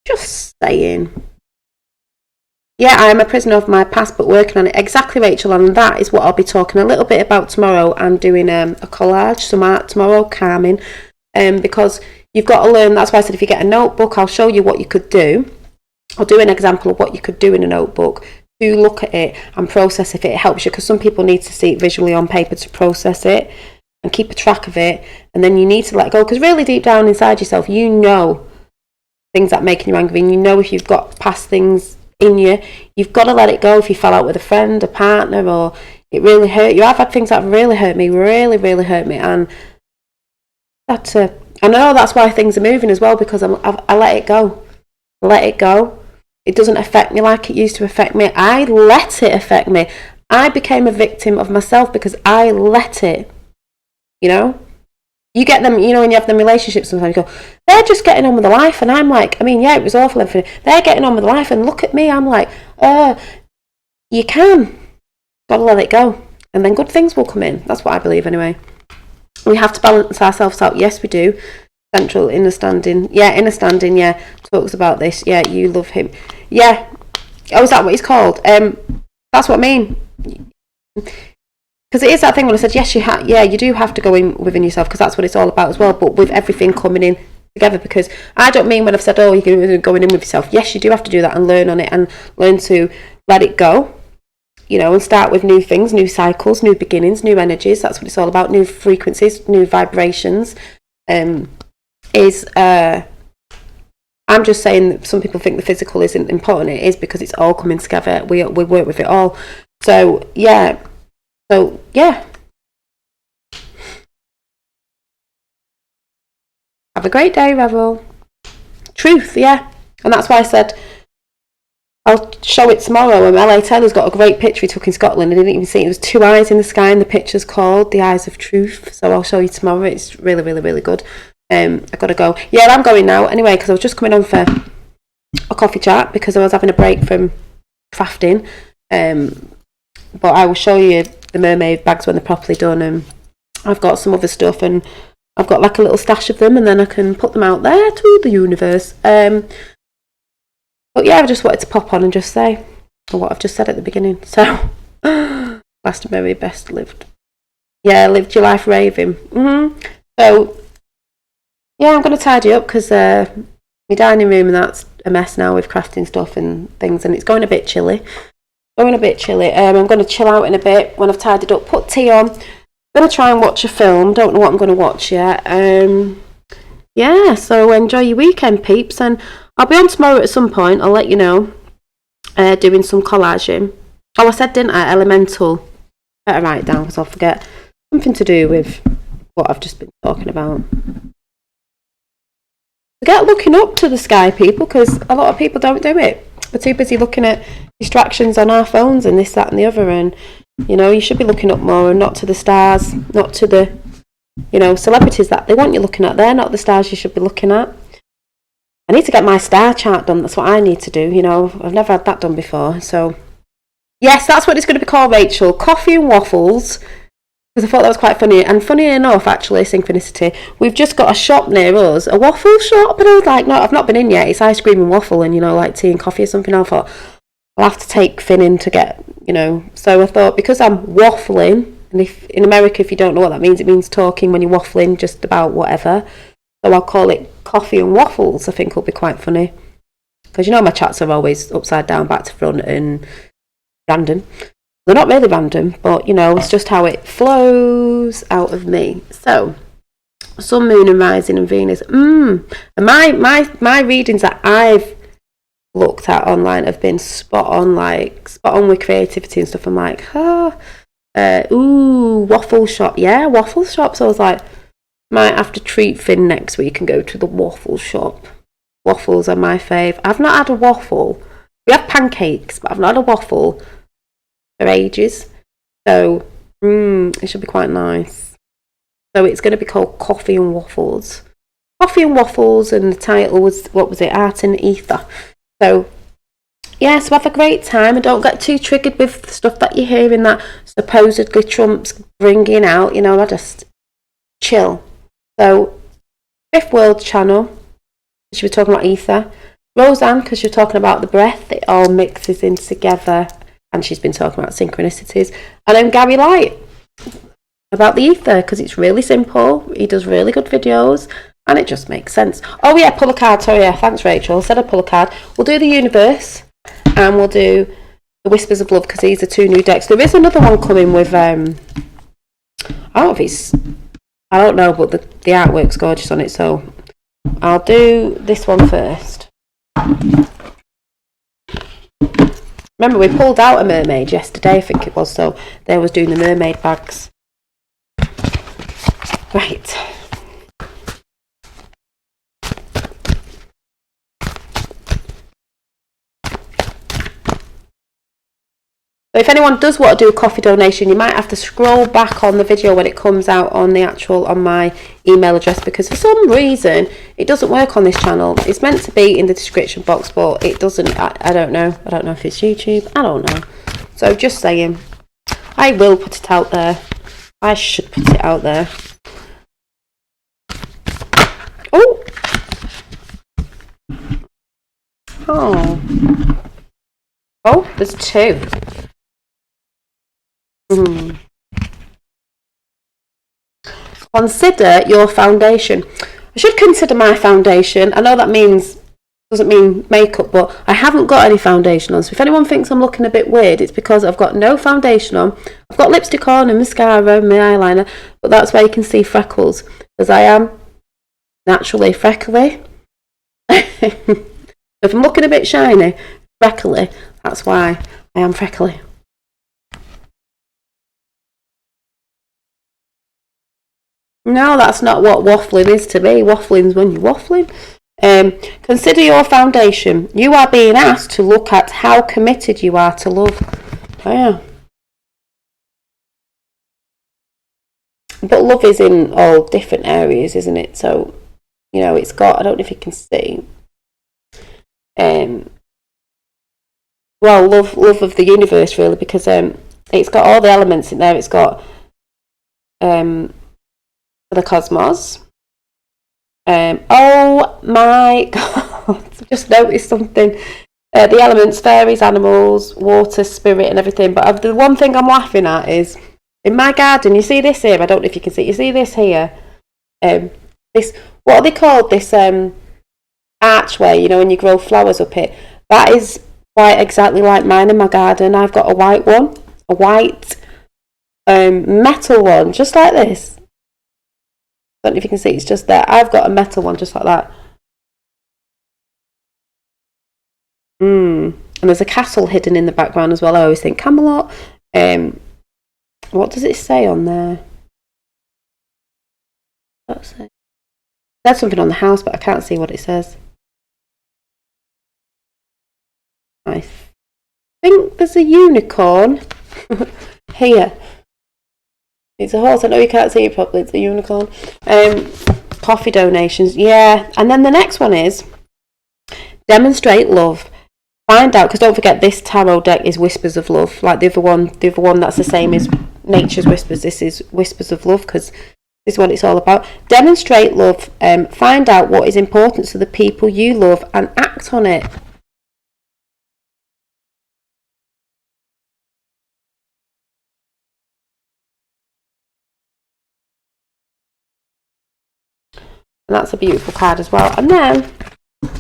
Speaker 1: Just saying. Yeah, I am a prisoner of my past, but working on it. Exactly, Rachel, and that is what I'll be talking a little bit about tomorrow. I'm doing a collage, some art tomorrow, calming, because you've got to learn. That's why I said if you get a notebook, I'll show you what you could do. I'll do an example of what you could do in a notebook. Do look at it and process if it helps you, because some people need to see it visually on paper to process it and keep a track of it, and then you need to let go, because really deep down inside yourself, you know things that are making you angry, and you know if you've got past things in you, you've got to let it go. If you fell out with a friend, a partner, or it really hurt you. I've had things that have really hurt me, really hurt me, and I know that's why things are moving as well, because I let it go. It doesn't affect me like it used to affect me. I let it affect me. I became a victim of myself because I let it. You get them, when you have them relationships, sometimes you go, they're just getting on with their life, and I'm like, yeah, it was awful, everything. They're getting on with their life, and look at me, I'm like, you can. Gotta let it go. And then good things will come in. That's what I believe anyway. We have to balance ourselves out. Yes, we do. Central inner standing. Yeah, talks about this. Yeah, you love him. Yeah. Oh, is that what he's called? That's what I mean. Because it is that thing when I said, yes, you do have to go in within yourself, because that's what it's all about as well, but with everything coming in together, because I don't mean when I've said, oh, you're going in with yourself. Yes, you do have to do that and learn on it and learn to let it go, and start with new things, new cycles, new beginnings, new energies. That's what it's all about, new frequencies, new vibrations. I'm just saying that some people think the physical isn't important. It is, because it's all coming together. We work with it all. So yeah. Have a great day, Revel. Truth, yeah. And that's why I said I'll show it tomorrow. And LA Taylor's got a great picture he took in Scotland. I didn't even see it. It was 2 eyes in the sky, and the picture's called The Eyes of Truth. So I'll show you tomorrow. It's really good. I gotta go. Yeah, I'm going now anyway, because I was just coming on for a coffee chat because I was having a break from crafting. But I will show you the mermaid bags when they're properly done, and I've got some other stuff, and I've got like a little stash of them, and then I can put them out there to the universe. But yeah, I just wanted to pop on and just say what I've just said at the beginning. So last and very best lived. Yeah, lived your life raving. So yeah, I'm going to tidy up, because my dining room and that's a mess now with crafting stuff and things, and it's going a bit chilly. I'm going to chill out in a bit when I've tidied up, put tea on. I'm going to try and watch a film. Don't know what I'm going to watch yet. Yeah, so enjoy your weekend, peeps, and I'll be on tomorrow at some point. I'll let you know. Doing some collaging. Oh, I said, didn't I? Elemental. Better write it down, because I'll forget. Something to do with what I've just been talking about. Get looking up to the sky, people, because a lot of people don't do it. We're too busy looking at distractions on our phones and this, that and the other, and you should be looking up more, and not to the stars, not to the celebrities that they want you looking at. They're not the stars you should be looking at. I need to get my star chart done. That's what I need to do. I've never had that done before. So yes, that's what it's going to be called, Rachel. Coffee and Waffles. Because I thought that was quite funny. And funny enough, actually, synchronicity, we've just got a shop near us, a waffle shop. And I was like, no, I've not been in yet. It's ice cream and waffle and, like tea and coffee or something. I thought, I'll have to take Finn in to get, So I thought, because I'm waffling, and if in America, if you don't know what that means, it means talking when you're waffling just about whatever. So I'll call it coffee and waffles, I think will be quite funny. Because you know my chats are always upside down, back to front and random. They're not really random, but you know, it's just how it flows out of me. So, Sun, Moon and Rising and Venus. And my readings that I've looked at online have been spot on with creativity and stuff. I'm like, waffle shop. Yeah, waffle shop. So I was like, might have to treat Finn next week and go to the waffle shop. Waffles are my fave. I've not had a waffle. We have pancakes, but I've not had a waffle for ages. So, it should be quite nice. So it's going to be called Coffee and Waffles. Coffee and Waffles, and the title was, what was it? Art and Aether. So, yeah, so have a great time and don't get too triggered with the stuff that you're hearing that supposedly Trump's bringing out. You know, I just chill. So, Fifth World channel. She was talking about Aether. Roseanne, because she was talking about the breath, it all mixes in together, and she's been talking about synchronicities. And then Gary Light about the Aether, because it's really simple. He does really good videos, and it just makes sense. Oh yeah, pull a card. Sorry, yeah, thanks Rachel. Said I'd pull a card. We'll do the universe, and we'll do the Whispers of Love, because these are 2 new decks. There is another one coming with I don't know, but the artwork's gorgeous on it, so I'll do this one first. Remember, we pulled out a mermaid yesterday, I think it was, so they was doing the mermaid bags. Right. So if anyone does want to do a coffee donation, you might have to scroll back on the video when it comes out on my email address, because for some reason it doesn't work on this channel. It's meant to be in the description box, but it doesn't. I don't know. I don't know if it's YouTube. I don't know. So just saying, I will put it out there. I should put it out there. Oh, there's 2. Consider your foundation. I should consider my foundation. I know that doesn't mean makeup, but I haven't got any foundation on. So if anyone thinks I'm looking a bit weird, it's because I've got no foundation on. I've got lipstick on and mascara and my eyeliner, but that's where you can see freckles, because I am naturally freckly. If I'm looking a bit shiny, freckly, that's why I am freckly. No, that's not what waffling is to me. Waffling's when you're waffling. Consider your foundation. You are being asked to look at how committed you are to love. Oh, yeah. But love is in all different areas, isn't it? So, you know, it's got, I don't know if you can see. Well, love of the universe, really, because it's got all the elements in there. It's got the cosmos. Oh my god, I've just noticed something. The elements, fairies, animals, water, spirit and everything. But the one thing I'm laughing at is, in my garden, you see this here? I don't know if you can see. You see this here? This, what are they called? This archway, you know, when you grow flowers up it. That is quite exactly like mine in my garden. I've got a white one. A white metal one, just like this. I don't know if you can see, it's just there. I've got a metal one just like that. And there's a castle hidden in the background as well. I always think Camelot. What does it say on there? There's something on the house, but I can't see what it says. I think there's a unicorn here. It's a horse. I know you can't see it properly. It's a unicorn. Coffee donations. Yeah. And then the next one is demonstrate love. Find out, because don't forget this tarot deck is Whispers of Love. Like the other one that's the same as Nature's Whispers. This is Whispers of Love, because this is what it's all about. Demonstrate love. Find out what is important to the people you love and act on it. And that's a beautiful card as well. And then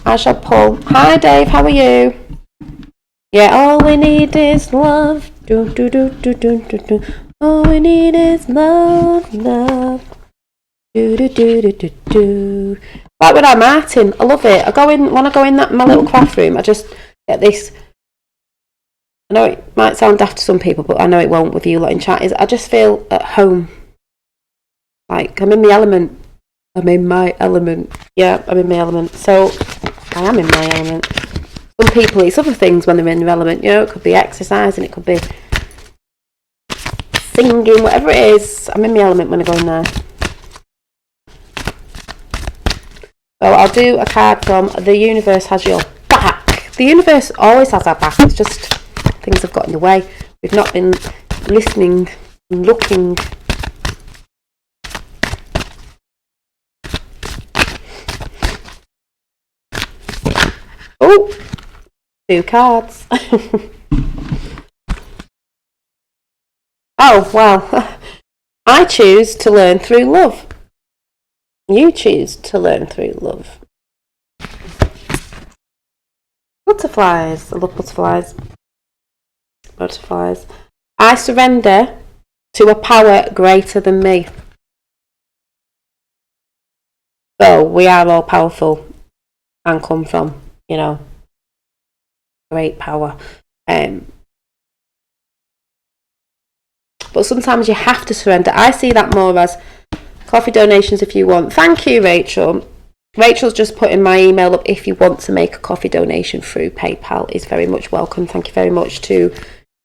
Speaker 1: I shall pull. Hi Dave, how are you? Yeah, all we need is love. Do, do, do, do, do, do, do. All we need is love, love. Do, do, do, do, do, do. Like with our Martin, I love it. When I go in my little craft room, I just get this. I know it might sound daft to some people, but I know it won't with you lot in chat. I just feel at home. Like I'm in my element. I'm in my element. Yeah, I'm in my element. So I am in my element. Some people, it's other things when they're in their element. You know, it could be exercising, it could be singing, whatever it is. I'm in my element when I go in there. So I'll do a card from The Universe Has Your Back. The universe always has our back. It's just things have got in the way. We've not been listening and looking. Oh, 2 cards. Oh, well, I choose to learn through love. You choose to learn through love. Butterflies. I love butterflies. Butterflies. I surrender to a power greater than me. So we are all powerful and come from, you know, great power. But sometimes you have to surrender. I see that more as coffee donations if you want. Thank you, Rachel. Rachel's just put in my email up. If you want to make a coffee donation through PayPal, is very much welcome. Thank you very much to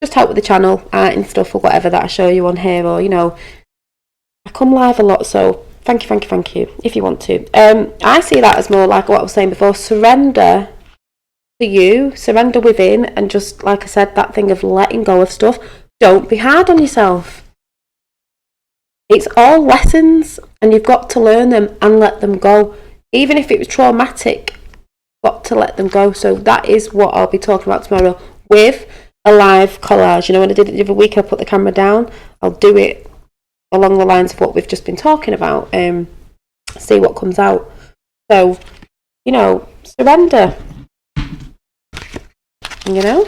Speaker 1: just help with the channel, art and stuff or whatever that I show you on here, or, you know, I come live a lot, so thank you if you want to. I see that as more like what I was saying before, surrender to you, surrender within, and just, like I said, that thing of letting go of stuff. Don't be hard on yourself. It's all lessons, and you've got to learn them and let them go. Even if it was traumatic, got to let them go. So that is what I'll be talking about tomorrow with a live collage. You know, when I did it the other week, I put the camera down. I'll do it along the lines of what we've just been talking about. See what comes out. So, you know, surrender. You know?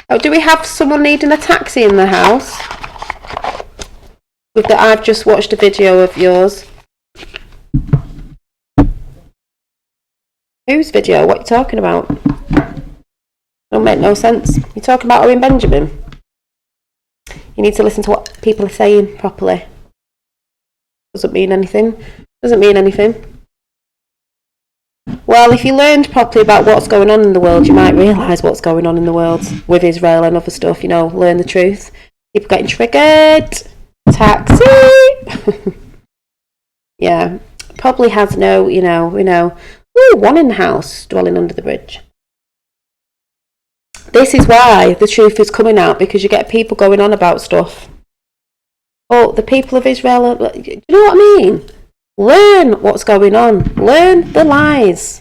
Speaker 1: Oh, do we have someone needing a taxi in the house? With that, I've just watched a video of yours. Whose video? What are you talking about? Don't make no sense. You're talking about Owen Benjamin. You need to listen to what people are saying properly. Doesn't mean anything. Doesn't mean anything. Well, if you learned properly about what's going on in the world, you might realise what's going on in the world with Israel and other stuff, you know, learn the truth. People getting triggered. Taxi! Yeah. Probably has no, you know, ooh, one in the house dwelling under the bridge. This is why the truth is coming out, because you get people going on about stuff. Oh, the people of Israel, do you know what I mean? Learn what's going on. Learn the lies.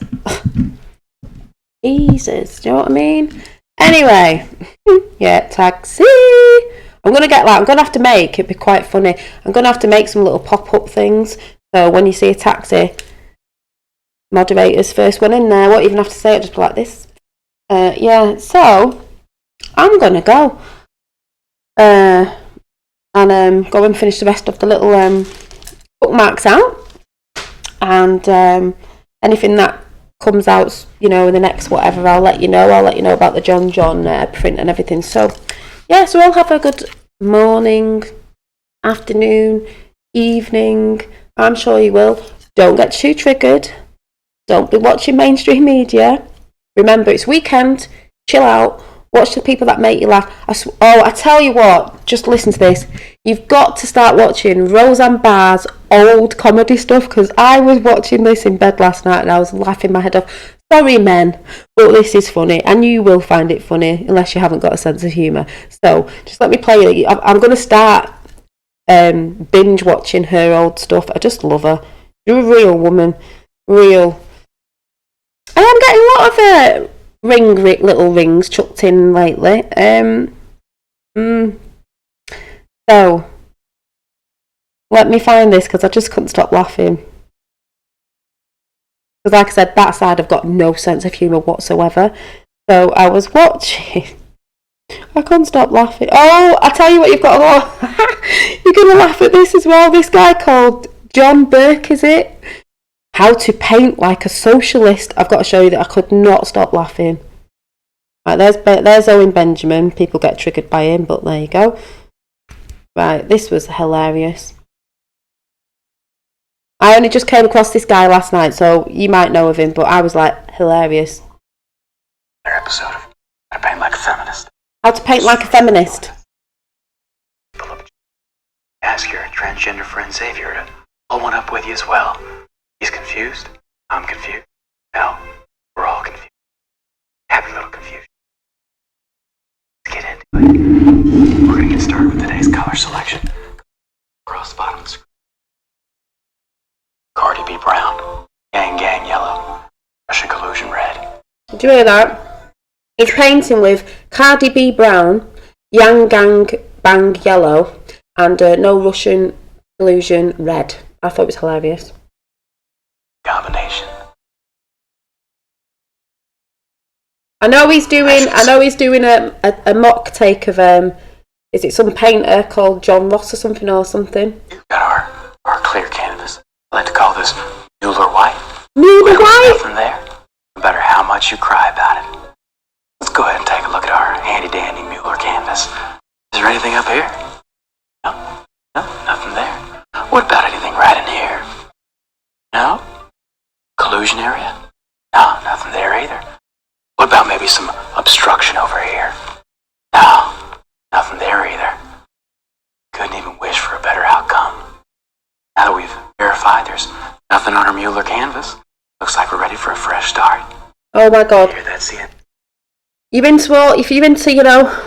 Speaker 1: Jesus, do you know what I mean? Anyway, yeah, taxi. I'm going to have to make, it'd be quite funny. I'm going to have to make some little pop-up things. So when you see a taxi, moderators, first one in there, won't even have to say it, just be like this. Yeah, so I'm going to go. And go and finish the rest of the little bookmarks out. And anything that comes out, you know, in the next whatever, I'll let you know. I'll let you know about the John print and everything. So, yeah, so I'll have a good morning, afternoon, evening. I'm sure you will. Don't get too triggered. Don't be watching mainstream media. Remember, it's weekend. Chill out. Watch the people that make you laugh. I tell you what, just listen to this. You've got to start watching Roseanne Barr's old comedy stuff, because I was watching this in bed last night and I was laughing my head off. Sorry, men, but this is funny, and you will find it funny unless you haven't got a sense of humour. So just let me play it. I'm going to start binge watching her old stuff. I just love her. You're a real woman. Real. I am getting a lot of little rings chucked in lately. So, let me find this because I just couldn't stop laughing. Because like I said, that side I've got no sense of humour whatsoever. So I was watching. I couldn't stop laughing. Oh, I tell you what, you've got to go. You're going to laugh at this as well. This guy called John Burke, is it? How to paint like a socialist. I've got to show you that I could not stop laughing. Right, there's Owen Benjamin. People get triggered by him, but there you go. Right, this was hilarious. I only just came across this guy last night, so you might know of him, but I was like, hilarious.
Speaker 2: Another episode of How to Paint Like a Feminist.
Speaker 1: How to paint like a feminist.
Speaker 2: Ask your transgender friend Xavier to pull one up with you as well. He's confused. I'm confused. No, we're all confused. Happy little confusion. Let's get into it. We're going to get started with today's color selection. Across the bottom of the screen. Cardi B brown. Gang Gang yellow. Russian collusion red.
Speaker 1: Do you hear that? He's painting with Cardi B brown, Yang Gang Bang yellow, and No Russian collusion red. I thought it was hilarious.
Speaker 2: Combination.
Speaker 1: I know he's doing a mock take of is it some painter called John Ross or something?
Speaker 2: You've got our clear canvas. I like to call this Mueller White.
Speaker 1: Mueller White?
Speaker 2: Nothing there, no matter how much you cry about it. Let's go ahead and take a look at our handy-dandy Mueller canvas. Is there anything up here? No, nothing there. What about anything right in here? No? Collusion area? No, nothing there either. What about maybe some obstruction over here? No, nothing there either. Couldn't even wish for a better outcome. Now that we've verified there's nothing on our Mueller canvas, looks like we're ready for a fresh start.
Speaker 1: Oh my god.
Speaker 2: Hear that, see it?
Speaker 1: If you're into,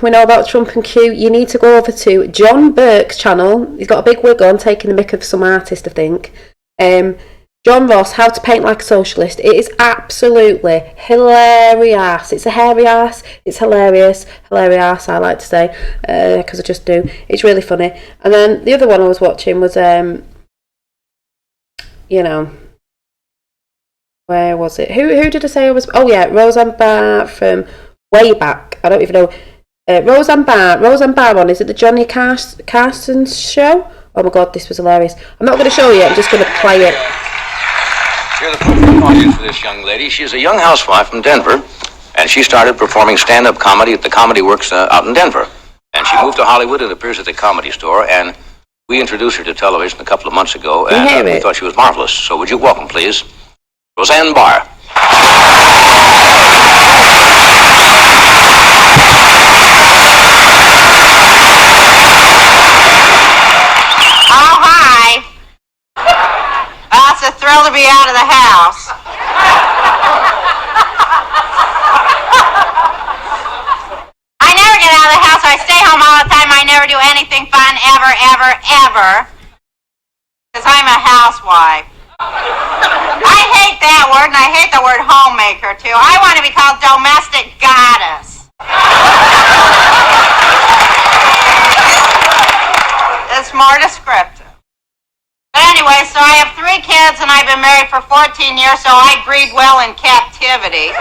Speaker 1: we know about Trump and Q, you need to go over to John Burke's channel. He's got a big wig on, taking the mick of some artist, I think. John Ross, How to Paint Like a Socialist. It is absolutely hilarious. It's a hairy ass. It's hilarious. Hilarious, I like to say, because I just do. It's really funny. And then the other one I was watching was, where was it? Who did I say I was? Oh yeah, Roseanne Barr from way back. I don't even know. Roseanne Barr on. Is it the Johnny Carson show? Oh my god, this was hilarious. I'm not going to show you. I'm just going to play it.
Speaker 3: You're the perfect audience for this young lady. She's a young housewife from Denver, and she started performing stand-up comedy at the Comedy Works out in Denver. And she moved to Hollywood and appears at the Comedy Store, and we introduced her to television a couple of months ago, and we thought she was marvelous. So would you welcome, please, Roseanne Barr.
Speaker 4: Oh, hi. It's a thrill to be out of the house. I never get out of the house. I stay home all the time. I never do anything fun ever. Because I'm a housewife. I hate that word, and I hate the word homemaker, too. I want to be called domestic goddess. It's more descriptive. But anyway, so I have 3 kids, and I've been married for 14 years, so I breed well in captivity.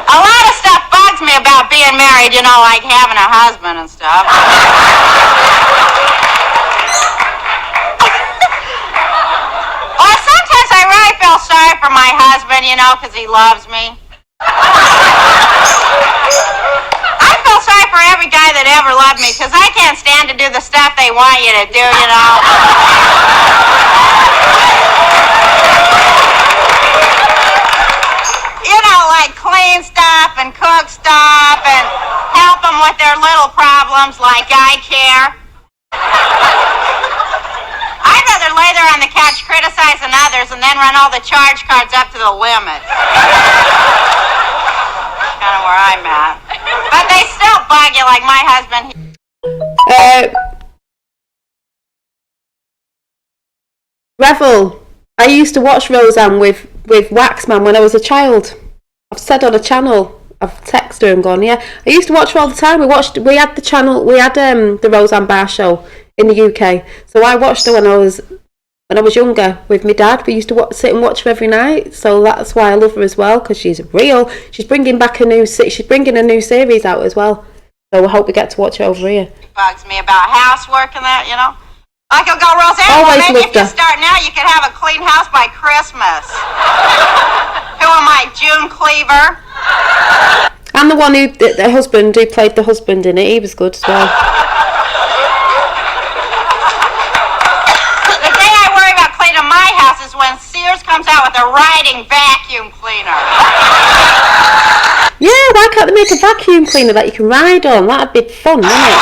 Speaker 4: A lot of stuff bugs me about being married, like having a husband and stuff. Or sometimes I really feel sorry for my husband, because he loves me. I feel sorry for every guy that ever loved me, because I can't stand to do the stuff they want you to do, Like clean stuff and cook stuff and help them with their little problems like eye care. I'd rather lay there on the couch criticizing others and then run all the charge cards up to the limit. Kind of where I'm at. But they still bug you like my husband.
Speaker 1: Revel. I used to watch Roseanne with Waxman when I was a child. I've said on a channel, I've texted her and gone, yeah. I used to watch her all the time. We had the channel, we had the Roseanne Barr show in the UK. So I watched her when I was younger with my dad. We used to sit and watch her every night. So that's why I love her as well, because she's real. She's bringing a new series out as well. So I hope we get to watch her over here.
Speaker 4: Bugs me about housework and that, you know. Like I'll go, Roseanne,
Speaker 1: Always
Speaker 4: well, maybe if
Speaker 1: loved
Speaker 4: you
Speaker 1: her.
Speaker 4: start now, you could have a clean house by Christmas. Who am I, June Cleaver?
Speaker 1: And the one who played the husband in it, he was good as well.
Speaker 4: The day I worry about cleaning my house is when Sears comes out with a riding vacuum cleaner.
Speaker 1: Yeah, why can't they make a vacuum cleaner that you can ride on? That'd be fun, wouldn't it?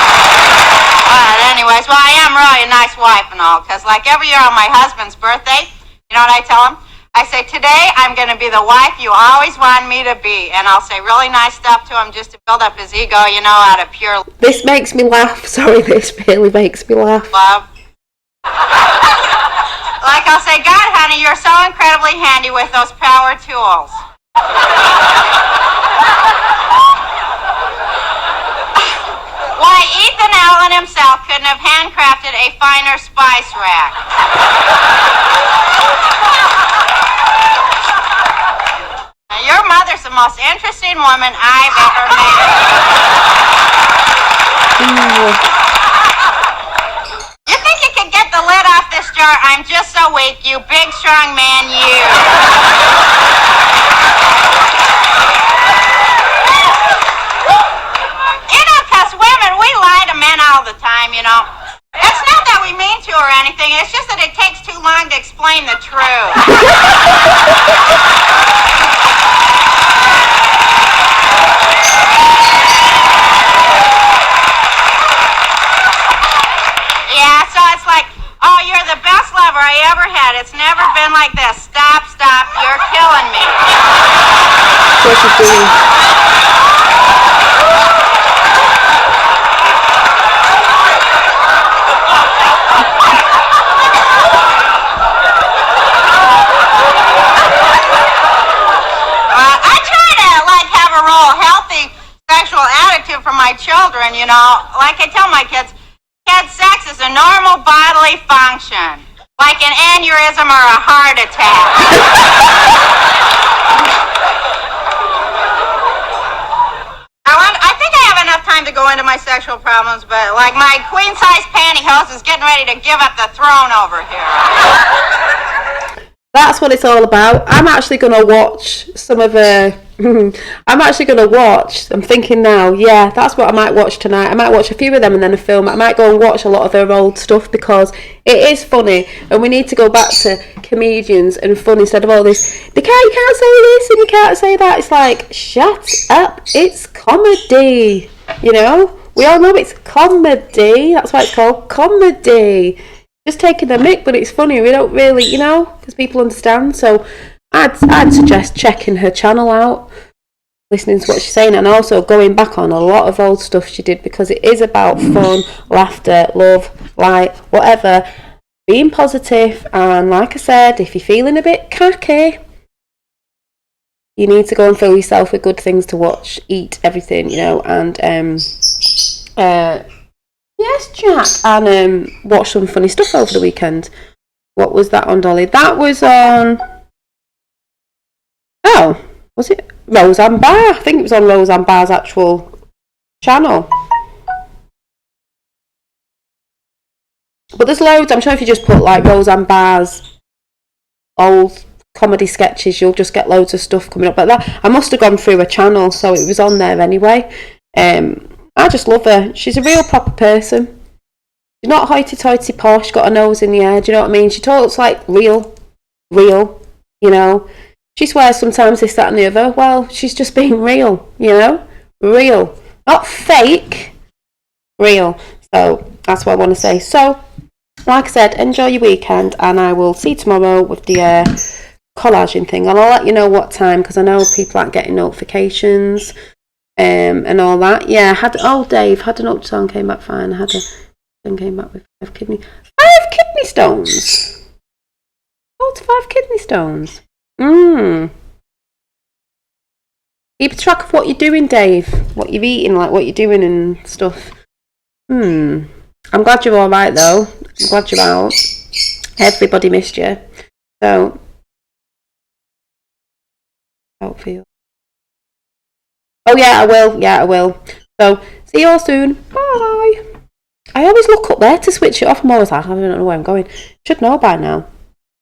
Speaker 4: Anyways, well, I am really a nice wife and all, because like every year on my husband's birthday, you know what I tell him? I say, today I'm going to be the wife you always wanted me to be. And I'll say really nice stuff to him just to build up his ego, you know, out of pure
Speaker 1: This makes me laugh. Sorry, this really makes me laugh.
Speaker 4: love. Like I'll say, God, honey, you're so incredibly handy with those power tools. Why, Ethan Allen himself couldn't have handcrafted a finer spice rack. Now, your mother's the most interesting woman I've ever met. You think you could get the lid off this jar? I'm just so weak, you big, strong man, you. You know, 'cause women, we lie to men all the time, you know. It's not that we mean to or anything, it's just that it takes too long to explain the truth. Yeah, so it's like, oh, you're the best lover I ever had. It's never been like this. Stop, you're killing me.
Speaker 1: Yes, you do.
Speaker 4: I try to, like, have a real healthy sexual attitude for my children, you know. Like I tell my kids, sex is a normal bodily function, like an aneurysm or a heart attack. I think I have enough time to go into my sexual problems, but, like, my queen-size pantyhose is getting ready to give up the throne over here.
Speaker 1: That's what it's all about. I'm actually going to watch some of her. I'm thinking now, yeah, that's what I might watch tonight. I might watch a few of them and then a film. I might go and watch a lot of her old stuff because it is funny and we need to go back to comedians and fun instead of all this, you can't say this and you can't say that. It's like, shut up, it's comedy, you know? We all know it's comedy, that's why it's called comedy. Just taking the mick, but it's funny. We don't really, you know, because people understand. So I'd suggest checking her channel out, listening to what she's saying, and also going back on a lot of old stuff she did because it is about fun, laughter, love, light, whatever, being positive. And like I said, if you're feeling a bit cocky, you need to go and fill yourself with good things to watch, eat everything, you know, and yes, Jack, and watch some funny stuff over the weekend. What was that on, Dolly? That was on... Oh, was it Roseanne Barr? I think it was on Roseanne Barr's actual channel. But there's loads. I'm sure if you just put like Roseanne Barr's old comedy sketches, you'll just get loads of stuff coming up like that. I must have gone through her channel, so it was on there anyway. I just love her. She's a real proper person. She's not hoity-toity posh, got a nose in the air, do you know what I mean? She talks like real, you know. She swears sometimes this, that and the other. Well, she's just being real, you know? Real. Not fake. Real. So, that's what I want to say. So, like I said, enjoy your weekend and I will see you tomorrow with the collaging thing. And I'll let you know what time because I know people aren't getting notifications and all that. Yeah, Dave had an ultrasound, came back fine. I had a thing, came back with 5 kidney stones. 4 to 5 kidney stones. Keep track of what you're doing, Dave. What you're eating, like what you're doing and stuff. I'm glad you're alright though. I'm glad you're out. Everybody missed you. So, don't feel. Oh yeah, I will. Yeah, I will. So, see you all soon. Bye. I always look up there to switch it off. I'm always like, I don't know where I'm going. Should know by now.